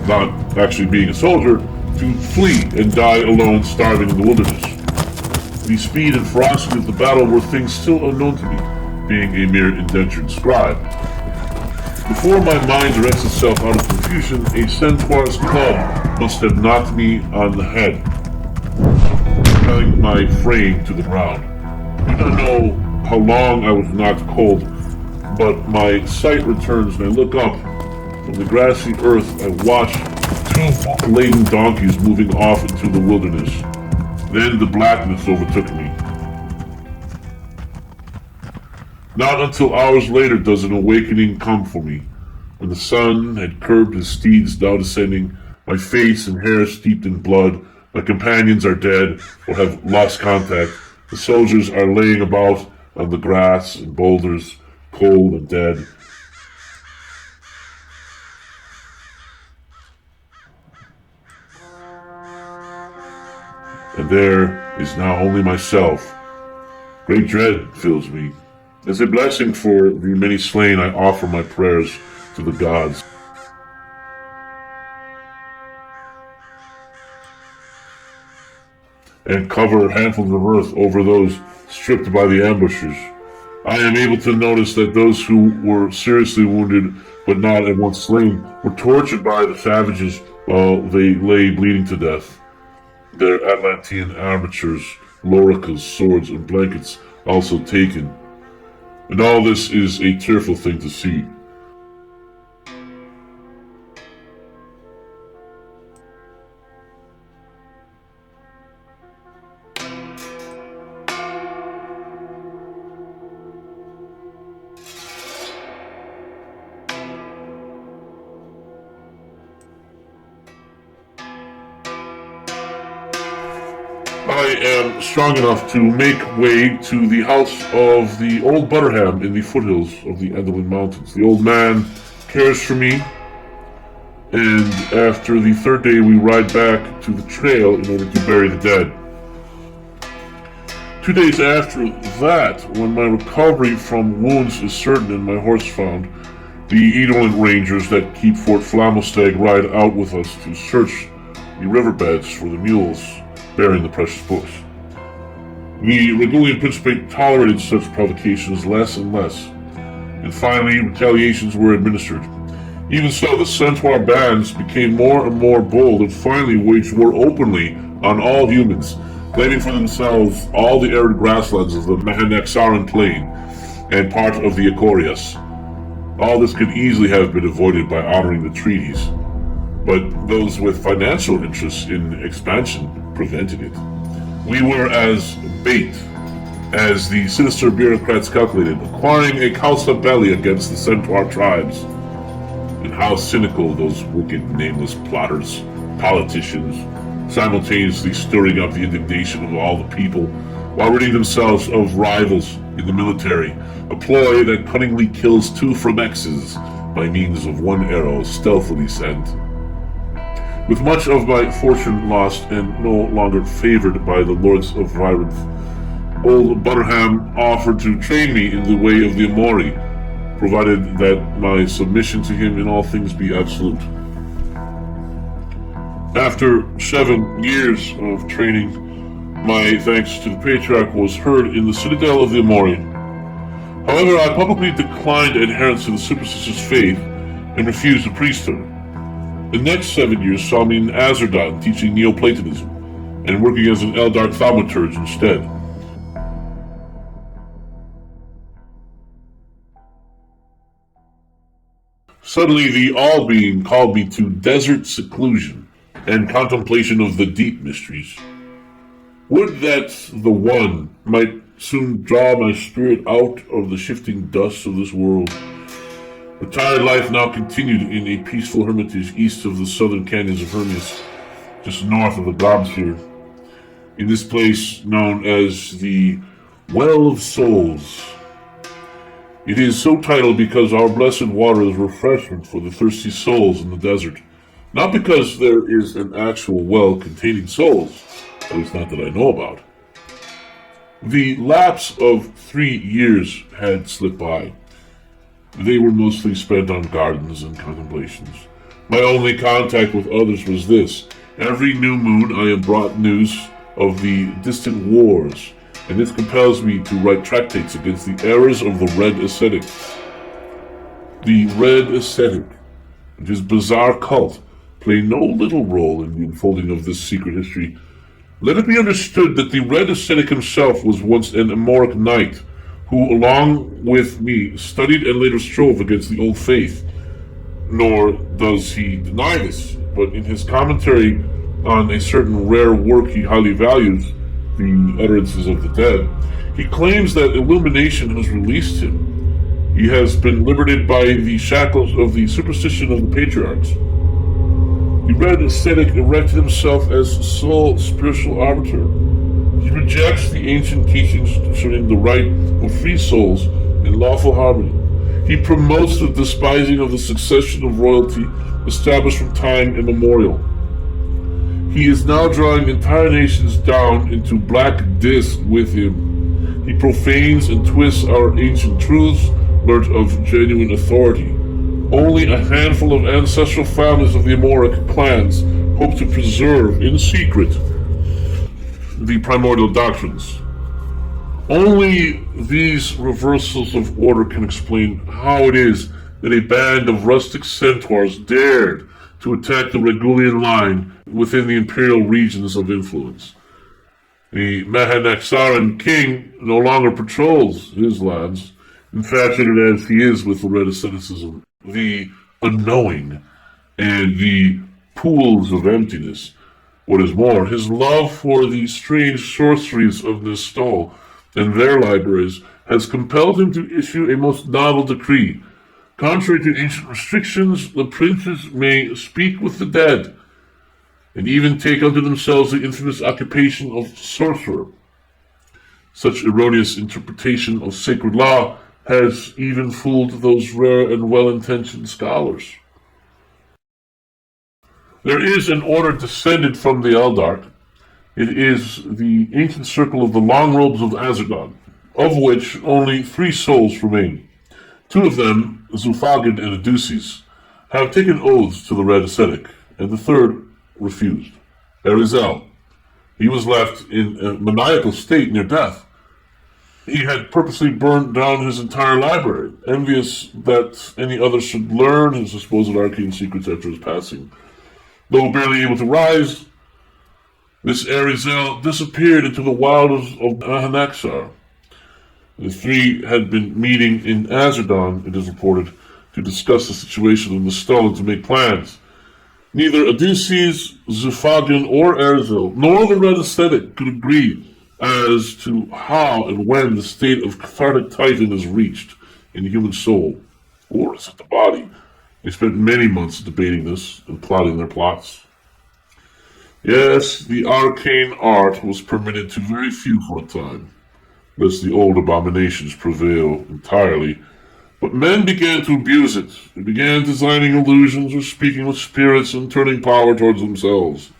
S2: not actually being a soldier, to flee and die alone starving in the wilderness. The speed and ferocity of the battle were things still unknown to me, being a mere indentured scribe. Before my mind directs itself out of confusion, a centaur's club must have knocked me on the head, propelling my frame to the ground. I do not know how long I was knocked cold, but my sight returns and I look up. From the grassy earth, I watch two laden donkeys moving off into the wilderness. Then the blackness overtook me. Not until hours later does an awakening come for me. When the sun had curbed his steeds, now descending, my face and hair steeped in blood, my companions are dead or have lost contact. The soldiers are laying about on the grass and boulders, cold and dead. And there is now only myself. Great dread fills me. As a blessing for the many slain, I offer my prayers to the gods. And cover handfuls of earth over those stripped by the ambushers. I am able to notice that those who were seriously wounded but not at once slain were tortured by the savages while they lay bleeding to death. Their Atlantean armatures, loricas, swords, and blankets also taken. And all this is a tearful thing to see. I am strong enough to make way to the house of the old Butterham in the foothills of the Endelin Mountains. The old man cares for me, and after the third day we ride back to the trail in order to bury the dead. 2 days after that, when my recovery from wounds is certain and my horse found, the Edelin Rangers that keep Fort Flamostag ride out with us to search the riverbeds for the mules bearing the precious books. The Regulian Principate tolerated such provocations less and less, and finally retaliations were administered. Even so, the centaur bands became more and more bold and finally waged war openly on all humans, claiming for themselves all the arid grasslands of the Mahanaxaran Plain and part of the Echorias. All this could easily have been avoided by honoring the treaties, but those with financial interests in expansion prevented it. We were as bait, as the sinister bureaucrats calculated, acquiring a causa belli against the centaur tribes. And how cynical those wicked, nameless plotters, politicians, simultaneously stirring up the indignation of all the people, while ridding themselves of rivals in the military, a ploy that cunningly kills 2 Fromexes by means of 1 arrow stealthily sent. With much of my fortune lost and no longer favored by the lords of Ryrith, old Butterham offered to train me in the way of the Amori, provided that my submission to him in all things be absolute. After 7 years of training, my thanks to the Patriarch was heard in the citadel of the Amori. However, I publicly declined adherence to the superstitious faith and refused the priesthood. The next 7 years saw me in Azerdan teaching Neoplatonism and working as an Eldar thaumaturge instead. Suddenly, the All-Being called me to desert seclusion and contemplation of the deep mysteries. Would that the One might soon draw my spirit out of the shifting dust of this world, Retired life now continued in a peaceful hermitage east of the southern canyons of Hermes, just north of the Gobsphere, in this place known as the Well of Souls. It is so titled because our blessed water is refreshment for the thirsty souls in the desert, not because there is an actual well containing souls, at least not that I know about. The lapse of 3 years had slipped by. They were mostly spent on gardens and contemplations. My only contact with others was this. Every new moon I am brought news of the distant wars, and this compels me to write tractates against the errors of the Red Ascetic. The Red Ascetic and his bizarre cult play no little role in the unfolding of this secret history. Let it be understood that the Red Ascetic himself was once an Amoric knight, who, along with me, studied and later strove against the old faith. Nor does he deny this, but in his commentary on a certain rare work he highly values, the Utterances of the Dead, he claims that illumination has released him. He has been liberated by the shackles of the superstition of the patriarchs. The Red Ascetic erected himself as sole spiritual arbiter. He rejects the ancient teachings concerning the right of free souls in lawful harmony. He promotes the despising of the succession of royalty established from time immemorial. He is now drawing entire nations down into black disc with him. He profanes and twists our ancient truths, learnt of genuine authority. Only a handful of ancestral families of the Amoric clans hope to preserve in secret the Primordial Doctrines. Only these reversals of order can explain how it is that a band of rustic centaurs dared to attack the Regulian line within the imperial regions of influence. The Mahanaxaran king no longer patrols his lands, infatuated as he is with the Red Asceticism, the unknowing, and the pools of emptiness. What is more, his love for the strange sorceries of NYSTOL and their libraries has compelled him to issue a most novel decree. Contrary to ancient restrictions, the princes may speak with the dead, and even take unto themselves the infamous occupation of sorcerer. Such erroneous interpretation of sacred law has even fooled those rare and well-intentioned scholars. There is an order descended from the ELDARK. It is the ancient circle of the long robes of Azergon, of which only 3 souls remain. 2 of them, Zulfagin and Aduces, have taken oaths to the Red Ascetic, and the 3rd refused. Erizel. He was left in a maniacal state near death. He had purposely burned down his entire library, envious that any other should learn his supposed arcane secrets after his passing. Though barely able to rise, this Erizel disappeared into the wilds of Mahanaxar. The 3 had been meeting in Azerdon, it is reported, to discuss the situation in NYSTOL and to make plans. Neither Aduces, Zulfagin, or Erizel, nor the Red Ascetic could agree as to how and when the state of cathartic titan is reached in the human soul, or is it the body? They spent many months debating this and plotting their plots. Yes, the arcane art was permitted to very few for a time, lest the old abominations prevail entirely. But men began to abuse it. They began designing illusions or speaking with spirits and turning power towards themselves.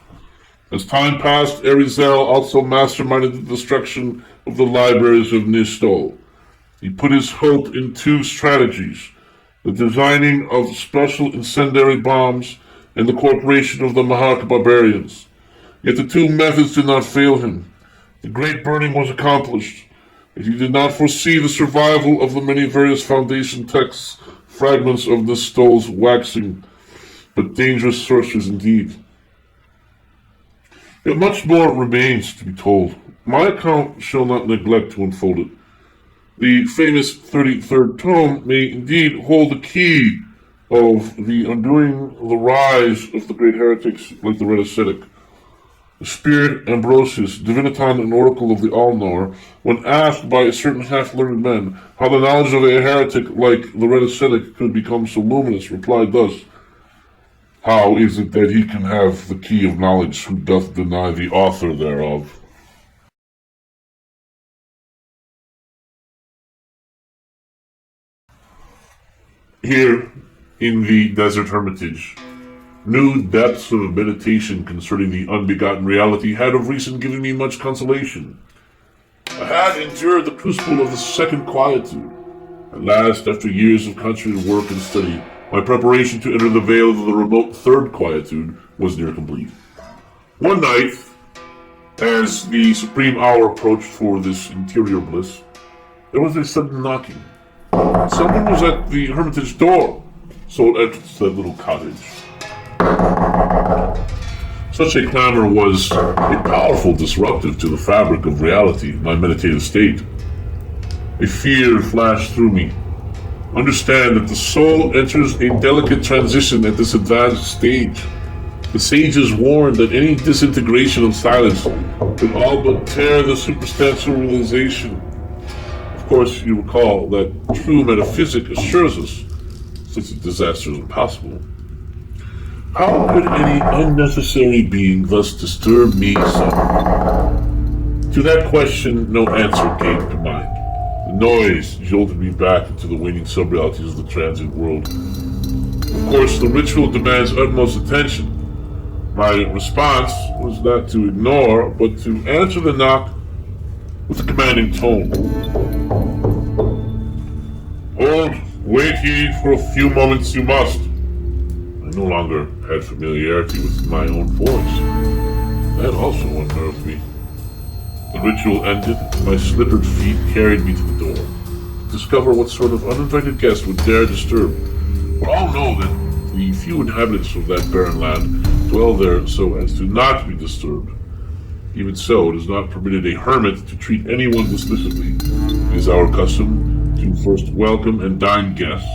S2: As time passed, Erizel also masterminded the destruction of the libraries of NYSTOL. He put his hope in 2 strategies: the designing of special incendiary bombs and the corporation of the Mahak barbarians. Yet the 2 methods did not fail him. The great burning was accomplished, and he did not foresee the survival of the many various foundation texts, fragments of NYSTOL's waxing, but dangerous sorceries indeed. Yet much more remains to be told. My account shall not neglect to unfold it. The famous 33rd tome may indeed hold the key of the undoing the rise of the great heretics like the Red Ascetic. The spirit Ambrosius, Diviniton and Oracle of the All-Knower, when asked by a certain half-learned man how the knowledge of a heretic like Loretta Seneca could become so luminous, replied thus, "How is it that he can have the key of knowledge who doth deny the author thereof?" Here, in the desert hermitage, new depths of meditation concerning the unbegotten reality had of recent given me much consolation. I had endured the crucible of the second quietude. At last, after years of conscious work and study, my preparation to enter the veil of the remote third quietude was near complete. One night, as the supreme hour approached for this interior bliss, there was a sudden knocking. Someone was at the hermitage door, so it entered that little cottage. Such a clamor was a powerful disruptive to the fabric of reality, my meditative state. A fear flashed through me. Understand that the soul enters a delicate transition at this advanced stage. The sages warned that any disintegration of silence could all but tear the superstantial realization. Of course, you recall that true metaphysic assures us such a disaster is impossible. How could any unnecessary being thus disturb me so? To that question, no answer came to mind. The noise jolted me back into the waning subrealities of the transient world. Of course, the ritual demands utmost attention. My response was not to ignore, but to answer the knock with a commanding tone. "Hold, wait ye for a few moments you must." I no longer had familiarity with my own voice. That also unnerved me. The ritual ended, my slippered feet carried me to the door, to discover what sort of uninvited guest would dare disturb. For all know that the few inhabitants of that barren land dwell there so as to not be disturbed. Even so, it is not permitted a hermit to treat anyone dismissively. It is our custom to first welcome and dine guests,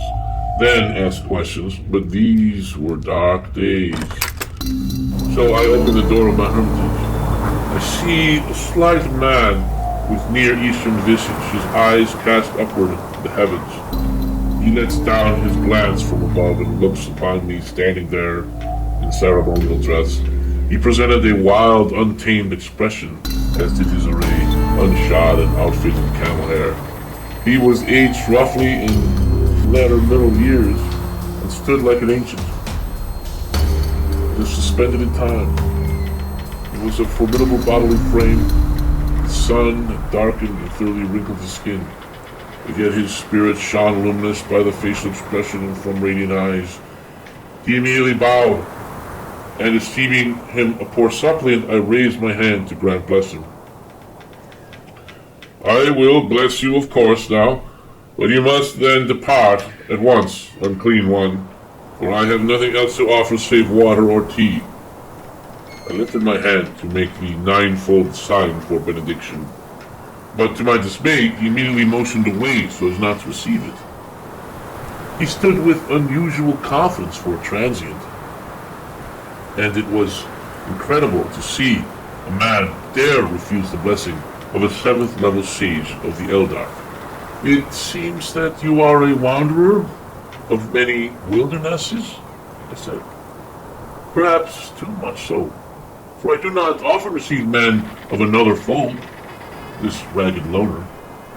S2: then ask questions, but these were dark days. So I opened the door of my hermitage. I see a slight man with near eastern visage, his eyes cast upward to the heavens. He lets down his glance from above and looks upon me standing there in ceremonial dress. He presented a wild, untamed expression, as did his array, unshod and outfitted in camel hair. He was aged roughly in latter middle years, and stood like an ancient, just suspended in time. It was a formidable bodily frame. The sun had darkened and thoroughly wrinkled his skin, but yet his spirit shone luminous by the facial expression and from radiant eyes. He immediately bowed, and esteeming him a poor suppliant, I raised my hand to grant blessing. "I will bless you, of course, now, but you must then depart at once, unclean one, for I have nothing else to offer save water or tea." I lifted my hand to make the ninefold sign for benediction, but to my dismay, he immediately motioned away so as not to receive it. He stood with unusual confidence for a transient, and it was incredible to see a man dare refuse the blessing of a 7th level sage of the Eldar. "It seems that you are a wanderer of many wildernesses," I said. "Perhaps too much so, for I do not often receive men of another fold." This ragged loner,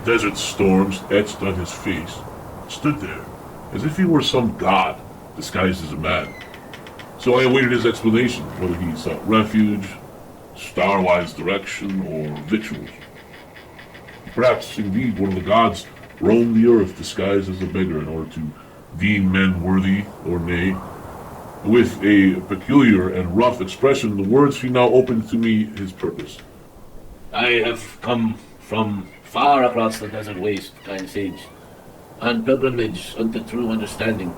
S2: desert storms etched on his face, stood there as if he were some god disguised as a man. So I awaited his explanation, whether he sought refuge, star-wise direction, or victuals. Perhaps, indeed, one of the gods roamed the earth disguised as a beggar in order to deem men worthy or nay. With a peculiar and rough expression, the words he now opened to me his purpose.
S3: "I have come from far across the desert waste, kind sage, on pilgrimage unto true understanding.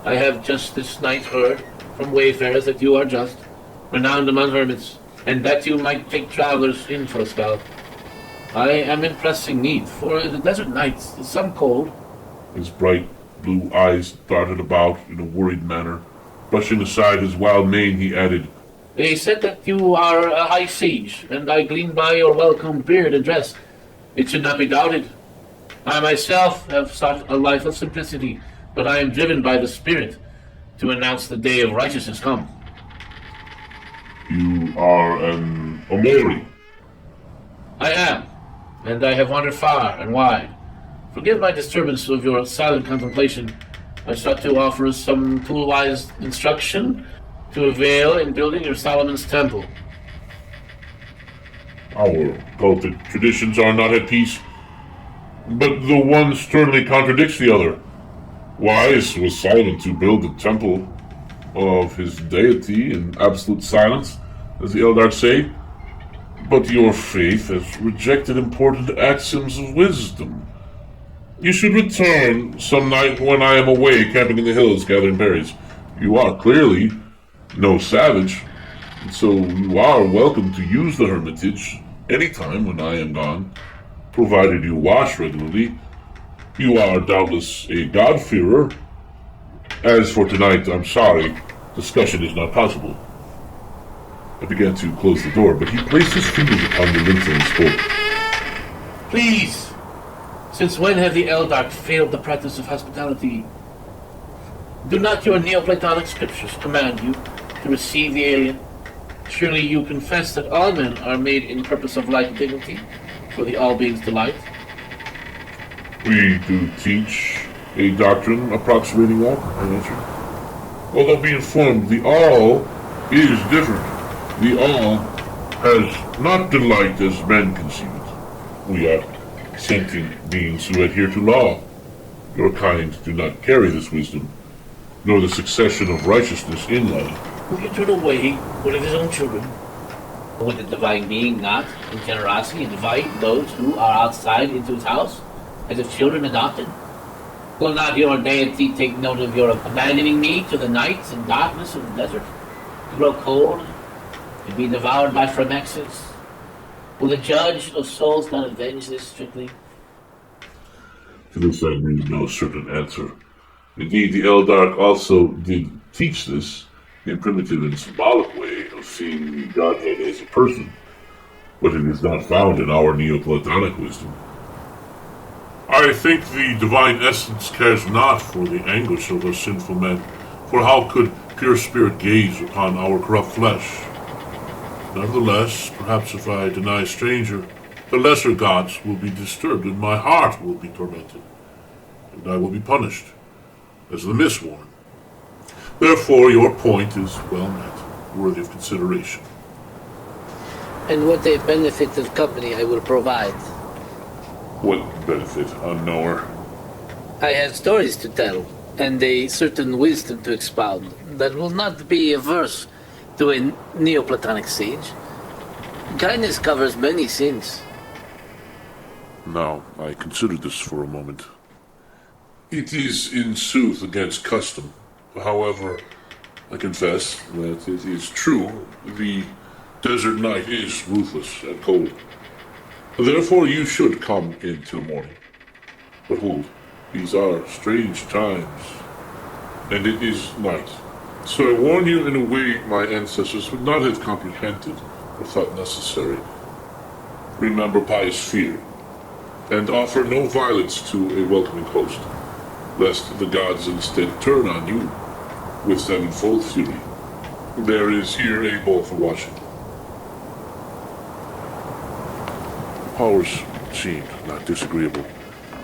S3: I have just this night heard from wayfarers that you are just, renowned among hermits, and that you might take travelers in for a spell. I am in pressing need, for the desert nights is some cold."
S2: His bright blue eyes darted about in a worried manner. Brushing aside his wild mane, he added,
S3: They said that you are a high sage, and I gleaned by your welcome beard and dress. It should not be doubted. I myself have sought a life of simplicity, but I am driven by the Spirit to announce the day of righteousness come.
S2: You are an Omori.
S3: I am, and I have wandered far and wide. Forgive my disturbance of your silent contemplation. I sought to offer some tool-wise instruction to avail in building your Solomon's temple.
S2: Our cultic traditions are not at peace, but the one sternly contradicts the other. Why was Solomon to build the temple of his deity in absolute silence, as the Eldar say? But your faith has rejected important axioms of wisdom. You should return some night when I am away camping in the hills gathering berries. You are clearly no savage, so you are welcome to use the hermitage anytime when I am gone, provided you wash regularly. You are doubtless a God-fearer. As for tonight, I'm sorry, discussion is not possible. I began to close the door, but he placed his fingers upon the lintel and spoke.
S3: Please! Since when have the Eldar failed the practice of hospitality? Do not your Neoplatonic scriptures command you to receive the alien? Surely you confess that all men are made in purpose of light and dignity, for the all beings' delight.
S2: We do teach a doctrine approximating that, I answered. Although be informed, the all is different. The all has not delight as men conceive it. We are sentient beings who adhere to law. Your kind do not carry this wisdom, nor the succession of righteousness in life.
S3: Will you turn away one of his own children? Would the divine being not, in generosity, invite those who are outside into his house, as if children adopted? Will not your deity take note of your abandoning me to the nights and darkness of the desert, to grow cold, and be devoured by Phromexes? Will the judge of souls not avenge this strictly?
S2: To this I need no certain answer. Indeed, the Eldark also did teach this in primitive and symbolic way of seeing the Godhead as a person, but it is not found in our Neoplatonic wisdom. I think the divine essence cares not for the anguish of us sinful men, for how could pure spirit gaze upon our corrupt flesh? Nevertheless, perhaps if I deny a stranger, the lesser gods will be disturbed, and my heart will be tormented, and I will be punished, as the misworn. Therefore, your point is well met, worthy of consideration.
S3: And what a benefit of company I will provide.
S2: What benefit, unknower?
S3: I have stories to tell, and a certain wisdom to expound, that will not be averse to a Neoplatonic sage. Kindness covers many sins.
S2: Now, I considered this for a moment. It is in sooth against custom. However, I confess that it is true, the desert night is ruthless and cold. Therefore you should come in till morning. But hold, these are strange times, and it is night. So I warn you in a way my ancestors would not have comprehended or thought necessary. Remember pious fear, and offer no violence to a welcoming host, lest the gods instead turn on you with sevenfold fury. There is here a bowl for washing. Powers seemed not disagreeable.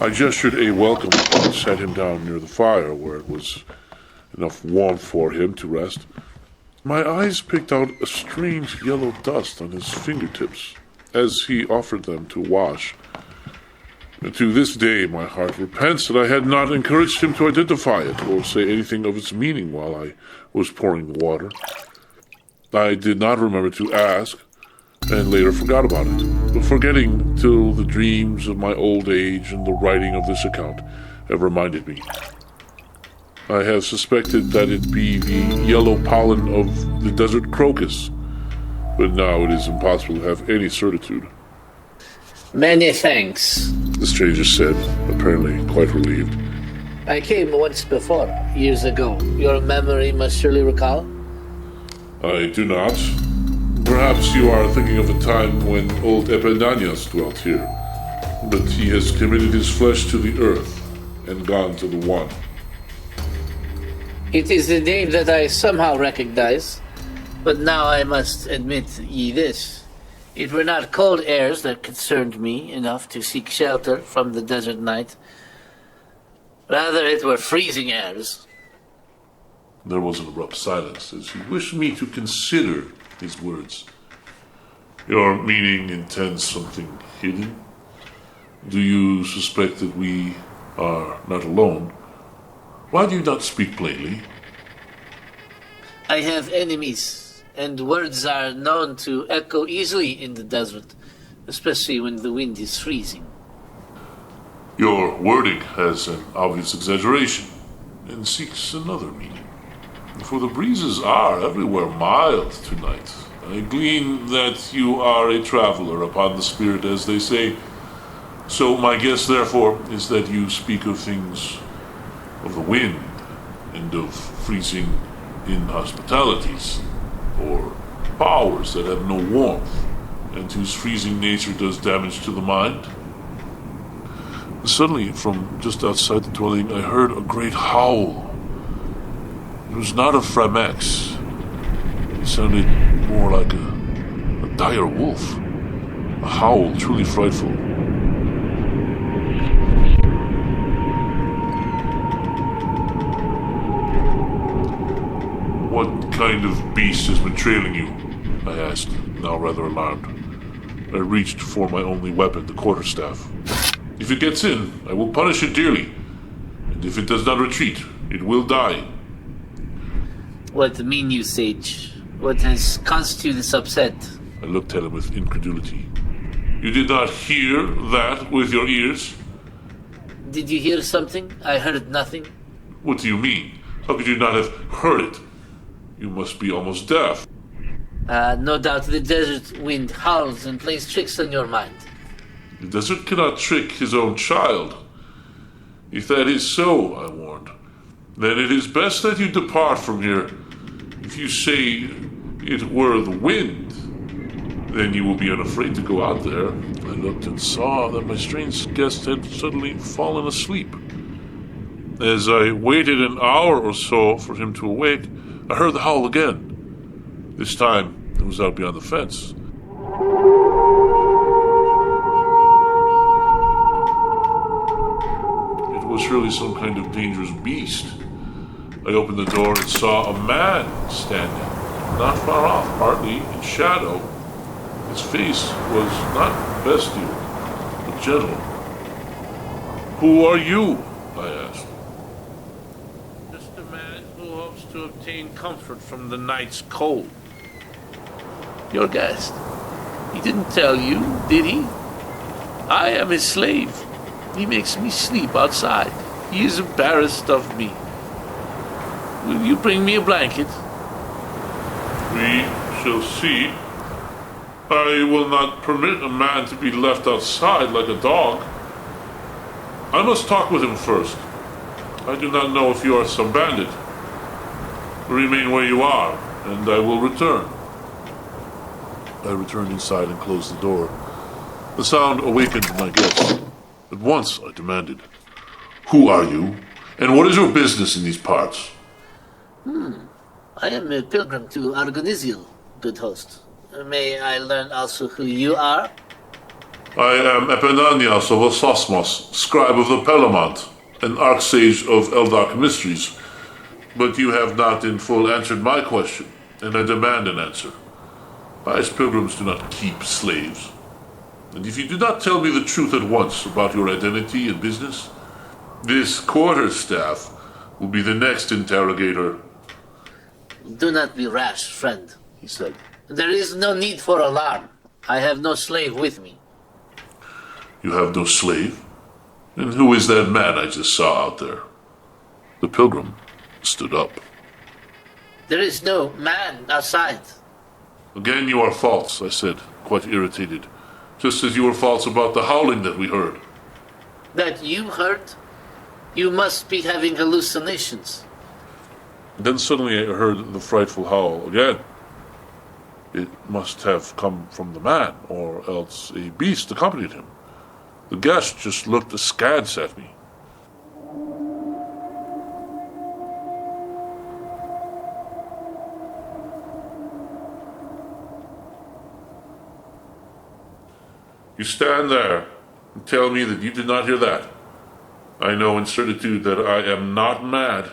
S2: I gestured a welcome and sat him down near the fire where it was enough warmth for him to rest. My eyes picked out a strange yellow dust on his fingertips as he offered them to wash. And to this day my heart repents that I had not encouraged him to identify it or say anything of its meaning while I was pouring the water. I did not remember to ask, and later forgot about it, forgetting till the dreams of my old age and the writing of this account have reminded me. I have suspected that it be the yellow pollen of the desert crocus, but now it is impossible to have any certitude.
S3: Many thanks,
S2: The stranger said, apparently quite relieved.
S3: I came once before, years ago. Your memory must surely recall?
S2: I do not. Perhaps you are thinking of a time when old Epidemios dwelt here, but he has committed his flesh to the earth and gone to the One.
S9: It is a name that I somehow recognize, but now I must admit ye this. It were not cold airs that concerned me enough to seek shelter from the desert night. Rather, it were freezing airs.
S2: There was an abrupt silence as he wished me to consider his words. Your meaning intends something hidden? Do you suspect that we are not alone? Why do you not speak plainly?
S9: I have enemies, and words are known to echo easily in the desert, especially when the wind is freezing.
S2: Your wording has an obvious exaggeration and seeks another meaning. For the breezes are everywhere mild tonight. I glean that you are a traveler upon the spirit, as they say. So my guess, therefore, is that you speak of things of the wind and of freezing inhospitalities, or powers that have no warmth and whose freezing nature does damage to the mind. Suddenly, from just outside the dwelling, I heard a great howl. It was not of Framex. It sounded more like a dire wolf. A howl truly frightful. What kind of beast has been trailing you? I asked, now rather alarmed. I reached for my only weapon, the quarterstaff. If it gets in, I will punish it dearly. And if it does not retreat, it will die.
S9: What mean you, Sage? What has caused you this upset?
S2: I looked at him with incredulity. You did not hear that with your ears?
S9: Did you hear something? I heard nothing.
S2: What do you mean? How could you not have heard it? You must be almost deaf.
S9: No doubt the desert wind howls and plays tricks on your mind.
S2: The desert cannot trick his own child. If that is so, I warned, then it is best that you depart from here. If you say it were the wind, then you will be unafraid to go out there. I looked and saw that my strange guest had suddenly fallen asleep. As I waited an hour or so for him to awake, I heard the howl again. This time, it was out beyond the fence. It was surely some kind of dangerous beast. I opened the door and saw a man standing, not far off, partly in shadow. His face was not bestial, but gentle. Who are you? I asked.
S3: Just a man who hopes to obtain comfort from the night's cold. Your guest. He didn't tell you, did he? I am his slave. He makes me sleep outside. He is embarrassed of me. Will you bring me a blanket?
S2: We shall see. I will not permit a man to be left outside like a dog. I must talk with him first. I do not know if you are some bandit. Remain where you are, and I will return. I returned inside and closed the door. The sound awakened my guest. At once I demanded, "Who are you, and what is your business in these parts?"
S9: I am a pilgrim to Argonisiel, good host. May I learn also who you are?
S2: I am Epidemios of Ososmos, scribe of the Pelamont, an archsage of ELDARK mysteries. But you have not in full answered my question, and I demand an answer. Pious pilgrims do not keep slaves. And if you do not tell me the truth at once about your identity and business, this quarterstaff will be the next interrogator.
S9: Do not be rash, friend, he said. There is no need for alarm. I have no slave with me.
S2: You have no slave? And who is that man I just saw out there? The pilgrim stood up.
S9: There is no man outside.
S2: Again you are false, I said, quite irritated. Just as you were false about the howling that we heard.
S9: That you heard? You must be having hallucinations.
S2: Then suddenly I heard the frightful howl again. It must have come from the man, or else a beast accompanied him. The guest just looked askance at me. You stand there and tell me that you did not hear that. I know in certitude that I am not mad,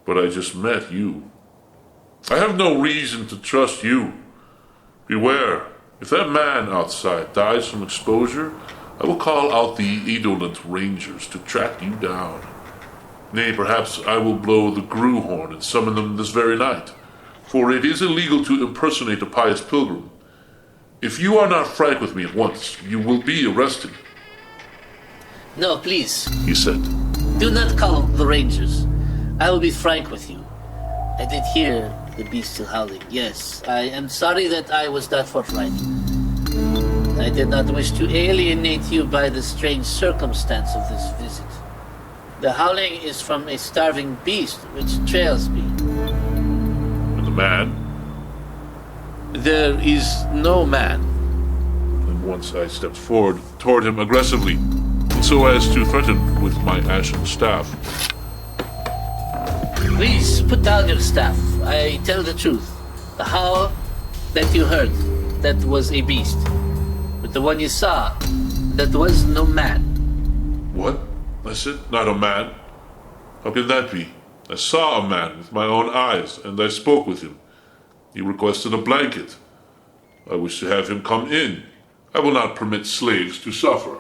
S2: but I just met you. I have no reason to trust you. Beware, if that man outside dies from exposure, I will call out the Eidolent Rangers to track you down. Nay, perhaps I will blow the Grue horn and summon them this very night, for it is illegal to impersonate a pious pilgrim. If you are not frank with me at once, you will be arrested.
S9: No, please.
S2: He said.
S9: Do not call the Rangers. I will be frank with you. I did hear the beast still howling. Yes, I am sorry that I was not forthright. I did not wish to alienate you by the strange circumstance of this visit. The howling is from a starving beast which trails me.
S2: And the man?
S9: There is no man.
S2: And once I stepped forward toward him aggressively, so as to threaten with my ashen staff.
S9: Please, put down your staff. I tell the truth. The howl that you heard, that was a beast. But the one you saw, that was no man.
S2: What? I said, not a man. How can that be? I saw a man with my own eyes, and I spoke with him. He requested a blanket. I wish to have him come in. I will not permit slaves to suffer.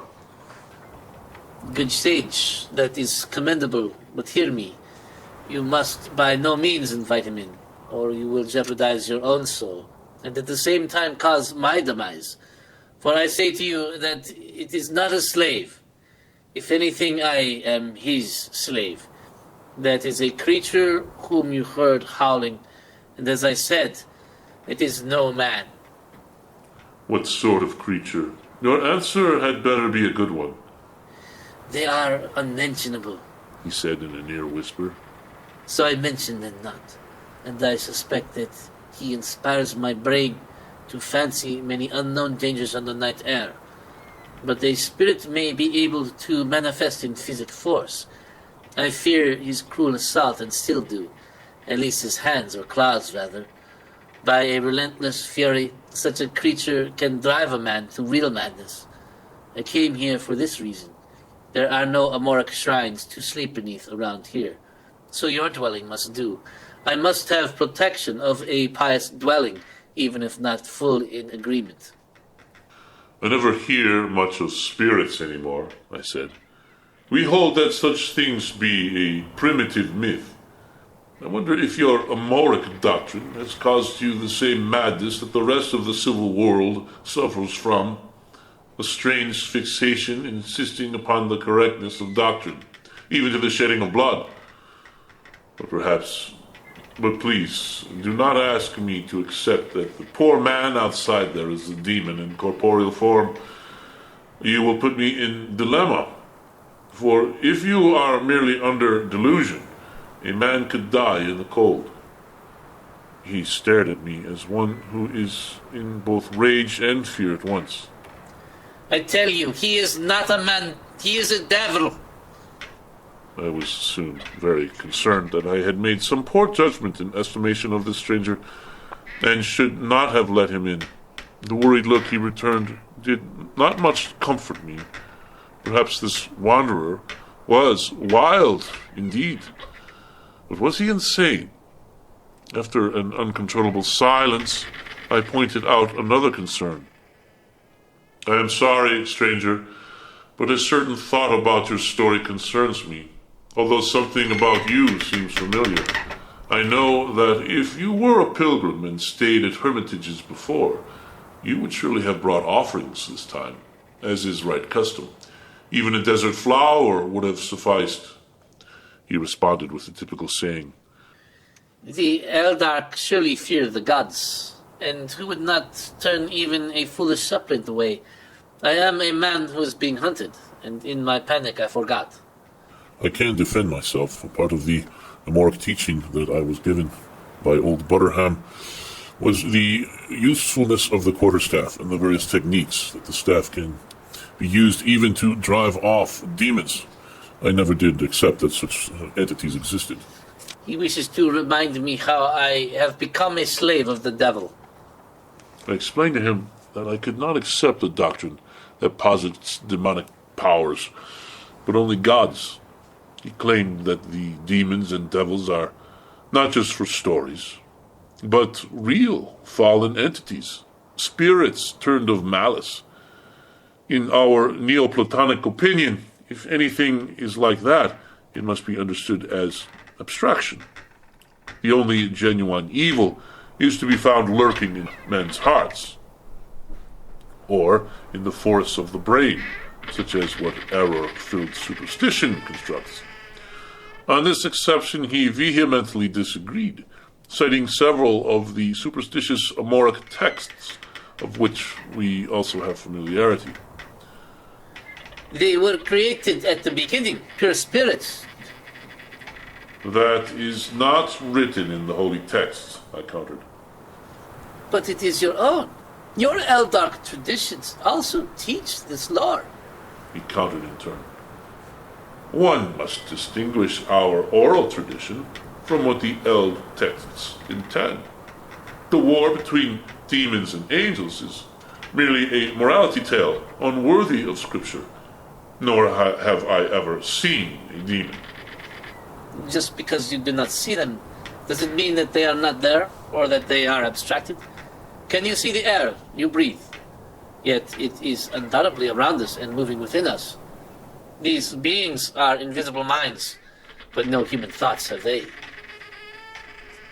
S9: Good sage, that is commendable, but hear me. You must by no means invite him in, or you will jeopardize your own soul, and at the same time cause my demise. For I say to you that it is not a slave. If anything, I am his slave. That is a creature whom you heard howling, and as I said, it is no man.
S2: What sort of creature? Your answer had better be a good one.
S9: They are unmentionable,
S2: he said in a near whisper.
S9: So I mention them not, and I suspect that he inspires my brain to fancy many unknown dangers on the night air. But a spirit may be able to manifest in physic force. I fear his cruel assault, and still do, at least his hands, or claws rather. By a relentless fury, such a creature can drive a man to real madness. I came here for this reason. There are no Amoric shrines to sleep beneath around here. So your dwelling must do. I must have protection of a pious dwelling, even if not full in agreement.
S2: I never hear much of spirits anymore, I said. We hold that such things be a primitive myth. I wonder if your Amoric doctrine has caused you the same madness that the rest of the civil world suffers from. A strange fixation insisting upon the correctness of doctrine, even to the shedding of blood. But please, do not ask me to accept that the poor man outside there is a demon in corporeal form. You will put me in dilemma. For if you are merely under delusion, a man could die in the cold. He stared at me as one who is in both rage and fear at once.
S9: I tell you, he is not a man. He is a devil.
S2: I was soon very concerned that I had made some poor judgment in estimation of this stranger, and should not have let him in. The worried look he returned did not much comfort me. Perhaps this wanderer was wild indeed. But was he insane? After an uncontrollable silence, I pointed out another concern. I am sorry, stranger, but a certain thought about your story concerns me. Although something about you seems familiar. I know that if you were a pilgrim and stayed at hermitages before, you would surely have brought offerings this time, as is right custom. Even a desert flower would have sufficed. He responded with the typical saying.
S9: The Eldark surely fear the gods, and who would not turn even a foolish suppliant away? I am a man who is being hunted, and in my panic I forgot.
S2: I can defend myself, a part of the Amoric teaching that I was given by old Butterham. was the usefulness of the quarterstaff and the various techniques that the staff can be used even to drive off demons. I never did accept that such entities existed.
S9: He wishes to remind me how I have become a slave of the devil.
S2: I explained to him that I could not accept a doctrine that posits demonic powers, but only gods. He claimed that the demons and devils are not just for stories, but real fallen entities, spirits turned of malice. In our Neoplatonic opinion, if anything is like that, it must be understood as abstraction. The only genuine evil is to be found lurking in men's hearts, or in the forests of the brain, such as what error-filled superstition constructs. On this exception he vehemently disagreed, citing several of the superstitious Amoric texts, of which we also have familiarity.
S9: They were created at the beginning, pure spirits.
S2: That is not written in the holy texts, I countered.
S9: But it is your own. Your ELDARK traditions also teach this lore.
S2: He countered in turn. One must distinguish our oral tradition from what the Eld texts intend. The war between demons and angels is merely a morality tale unworthy of Scripture, nor have I ever seen a demon.
S9: Just because you do not see them, does it mean that they are not there, or that they are abstracted? Can you see the air you breathe? Yet it is undoubtedly around us and moving within us. These beings are invisible minds, but no human thoughts have they.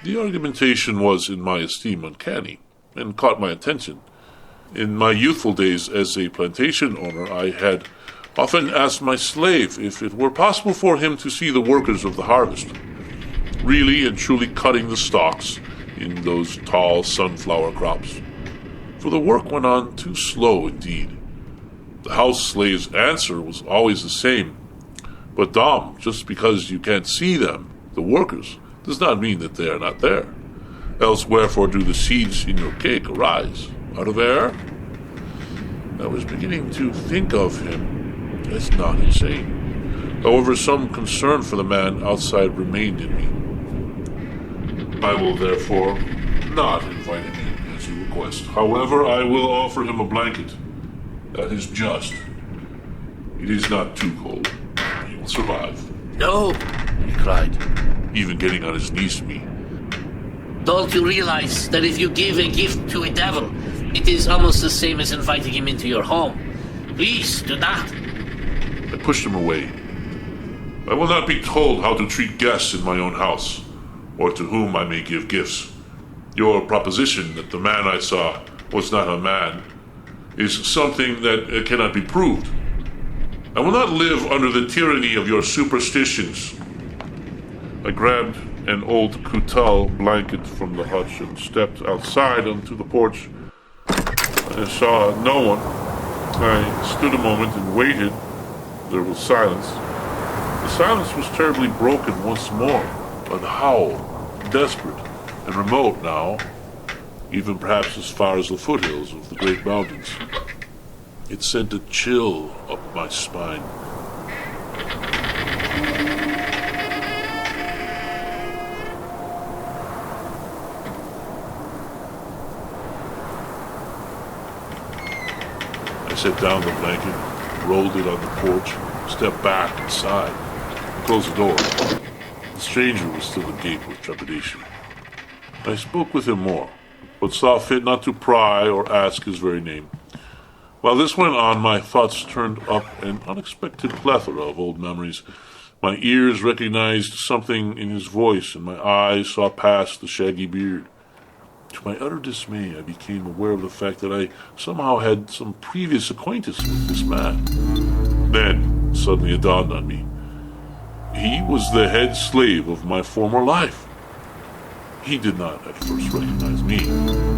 S2: The argumentation was, in my esteem, uncanny, and caught my attention. In my youthful days as a plantation owner, I had often asked my slave if it were possible for him to see the workers of the harvest, really and truly cutting the stalks in those tall sunflower crops. For the work went on too slow indeed. The house slave's answer was always the same. But Dom, just because you can't see them, the workers, does not mean that they are not there. Else wherefore do the seeds in your cake arise? Out of air? I was beginning to think of him as not insane. However, some concern for the man outside remained in me. I will therefore not invite him in as you request. However, I will offer him a blanket. That is just. It is not too cold. He will survive.
S9: No,
S2: He cried, even getting on his knees to me.
S9: don't you realize that if you give a gift to a devil, it is almost the same as inviting him into your home? Please, do not.
S2: I pushed him away. I will not be told how to treat guests in my own house, or to whom I may give gifts. Your proposition that the man I saw was not a man is something that cannot be proved. I will not live under the tyranny of your superstitions. I grabbed an old coutal blanket from the hutch and stepped outside onto the porch. I saw no one. I stood a moment and waited. There was silence. The silence was terribly broken once more by the howl, desperate and remote now, even perhaps as far as the foothills of the great mountains. It sent a chill up my spine. I set down the blanket, rolled it on the porch, stepped back inside, and closed the door. The stranger was still agape with trepidation. I spoke with him more, but saw fit not to pry or ask his very name. While this went on, my thoughts turned up an unexpected plethora of old memories. My ears recognized something in his voice, and my eyes saw past the shaggy beard. To my utter dismay, I became aware of the fact that I somehow had some previous acquaintance with this man. Then, suddenly it dawned on me. He was the head slave of my former life. He did not at first recognize me,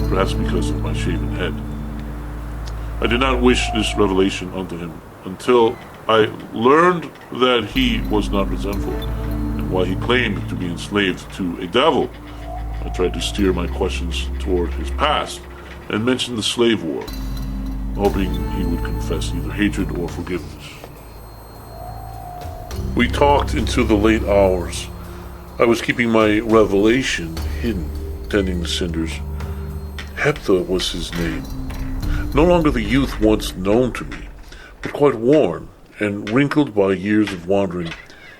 S2: perhaps because of my shaven head. I did not wish this revelation unto him until I learned that he was not resentful, and while he claimed to be enslaved to a devil, I tried to steer my questions toward his past and mentioned the slave war, hoping he would confess either hatred or forgiveness. We talked into the late hours. I was keeping my revelation hidden, tending the cinders. Heptha was his name. No longer the youth once known to me, but quite worn and wrinkled by years of wandering.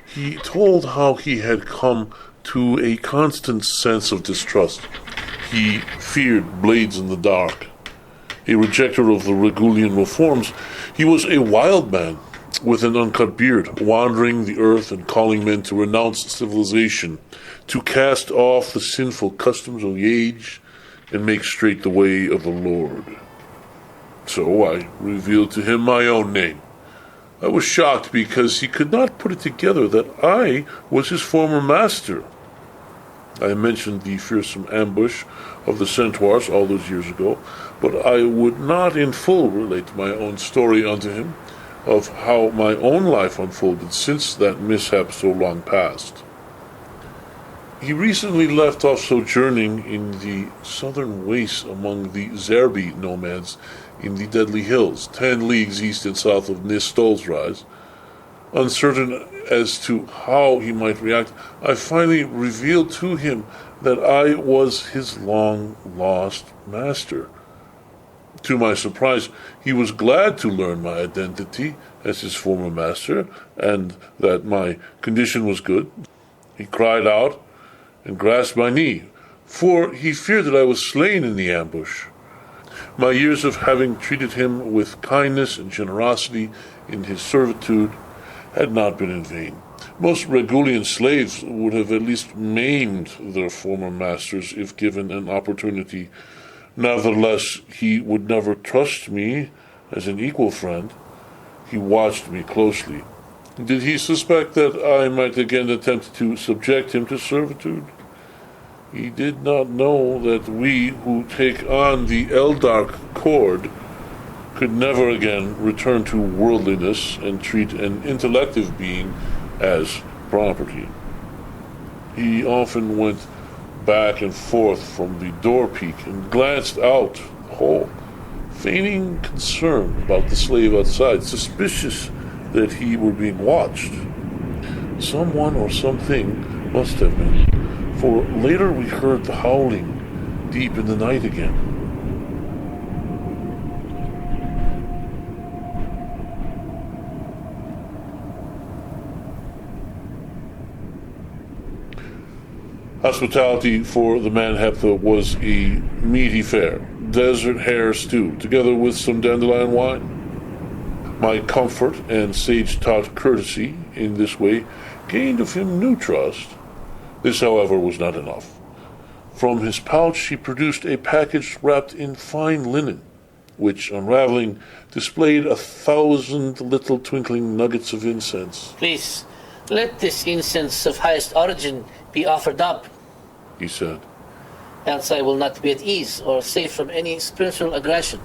S2: He told how he had come to a constant sense of distrust. He feared blades in the dark. A rejecter of the Regulian reforms, he was a wild man with an uncut beard, wandering the earth and calling men to renounce civilization, to cast off the sinful customs of the age, and make straight the way of the Lord. So I revealed to him my own name. I was shocked because he could not put it together that I was his former master. I mentioned the fearsome ambush of the centaurs all those years ago, but I would not in full relate my own story unto him, of how my own life unfolded since that mishap so long past. He recently left off sojourning in the southern wastes among the Zerbi nomads in the Deadly Hills, 10 leagues east and south of NYSTOL's rise. Uncertain as to how he might react, I finally revealed to him that I was his long-lost master. To my surprise, he was glad to learn my identity as his former master, and that my condition was good. He cried out and grasped my knee, for he feared that I was slain in the ambush. My years of having treated him with kindness and generosity in his servitude had not been in vain. Most Regulian slaves would have at least maimed their former masters if given an opportunity. Nevertheless, he would never trust me as an equal friend. He watched me closely. Did he suspect that I might again attempt to subject him to servitude? He did not know that we who take on the ELDARK cord could never again return to worldliness and treat an intellective being as property. He often went back and forth from the door peak and glanced out the hole, feigning concern about the slave outside, suspicious that he were being watched. Someone or something must have been, for later we heard the howling deep in the night again. Hospitality for the man Heptha was a meaty fare, desert hare stew, together with some dandelion wine. My comfort and sage-taught courtesy in this way gained of him new trust. This, however, was not enough. From his pouch he produced a package wrapped in fine linen, which, unraveling, displayed 1,000 little twinkling nuggets of incense.
S9: Please, let this incense of highest origin be offered up,
S2: he said.
S9: Else I will not be at ease or safe from any spiritual aggression.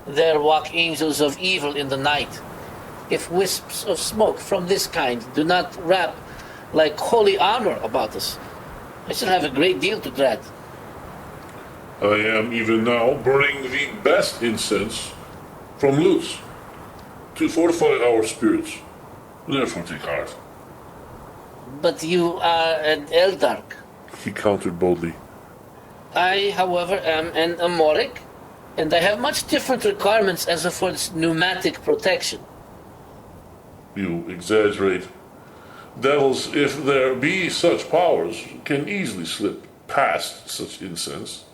S9: There walk angels of evil in the night. If wisps of smoke from this kind do not wrap like holy armor about us, I shall have a great deal to dread.
S2: I am even now burning the best incense from Luz to fortify our spirits. Therefore take heart.
S9: But you are an Eldark,
S2: he countered boldly.
S9: I, however, am an Amoric, and I have much different requirements as affords pneumatic protection.
S2: You exaggerate. Devils, if there be such powers, can easily slip past such incense.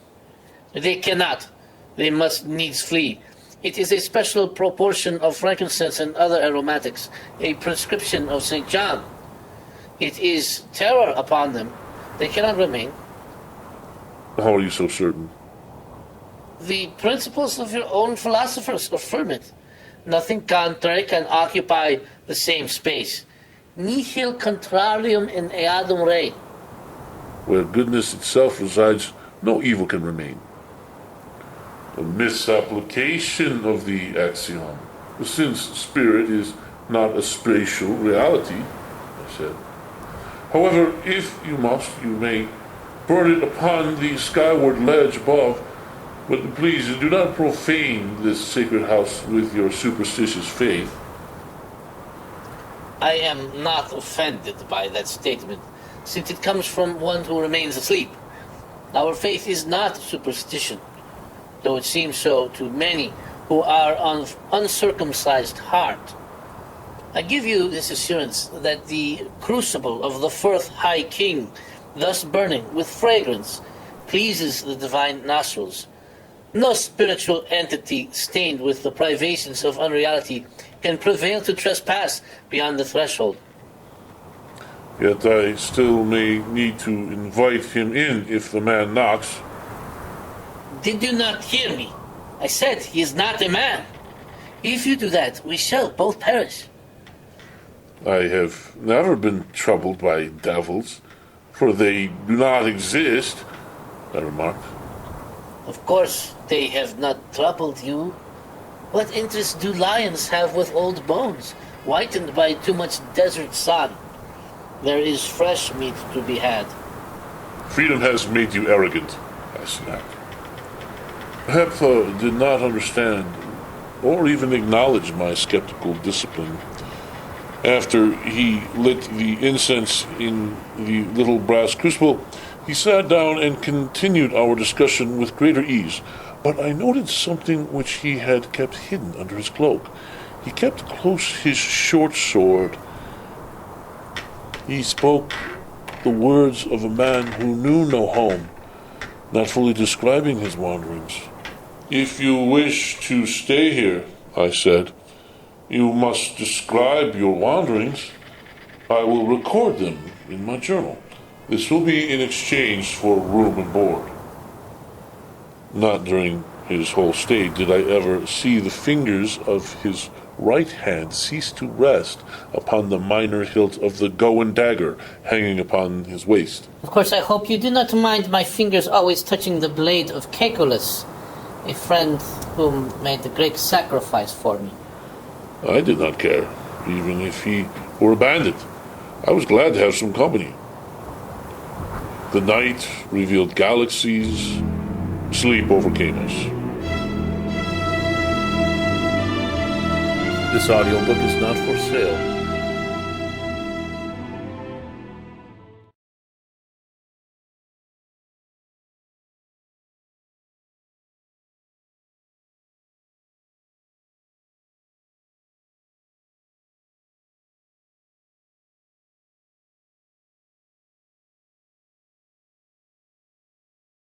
S9: They cannot. They must needs flee. It is a special proportion of frankincense and other aromatics, a prescription of St. John. It is terror upon them. They cannot remain.
S2: How are you so certain?
S9: The principles of your own philosophers affirm it. Nothing contrary can occupy the same space. Nihil contrarium in eadem rei.
S2: Where goodness itself resides, no evil can remain. A misapplication of the axiom, since spirit is not a spatial reality, I said. However, if you must, you may
S4: burn it upon the skyward ledge above. But please do not profane this sacred house with your superstitious faith.
S9: I am not offended by that statement, since it comes from one who remains asleep. Our faith is not superstition, though it seems so to many who are of uncircumcised heart. I give you this assurance that the crucible of the fourth High King, thus burning with fragrance, pleases the divine nostrils. No spiritual entity stained with the privations of unreality can prevail to trespass beyond the threshold.
S4: Yet I still may need to invite him in if the man knocks.
S9: Did you not hear me? I said he is not a man. If you do that, we shall both perish.
S4: I have never been troubled by devils, for they do not exist, I remarked.
S9: Of course, they have not troubled you. What interest do lions have with old bones, whitened by too much desert sun? There is fresh meat to be had.
S4: Freedom has made you arrogant, I snapped. Heptha did not understand or even acknowledge my skeptical discipline. After he lit the incense in the little brass crucible, he sat down and continued our discussion with greater ease, but I noted something which he had kept hidden under his cloak. He kept close his short sword. He spoke the words of a man who knew no home, not fully describing his wanderings. If you wish to stay here, I said, you must describe your wanderings. I will record them in my journal. This will be in exchange for room and board. Not during his whole stay did I ever see the fingers of his right hand cease to rest upon the minor hilt of the Goan dagger hanging upon his waist.
S9: Of course, I hope you do not mind my fingers always touching the blade of Caeculus, a friend whom made the great sacrifice for me.
S4: I did not care, even if he were a bandit. I was glad to have some company. The night revealed galaxies. Sleep overcame us.
S1: This audiobook is not for sale.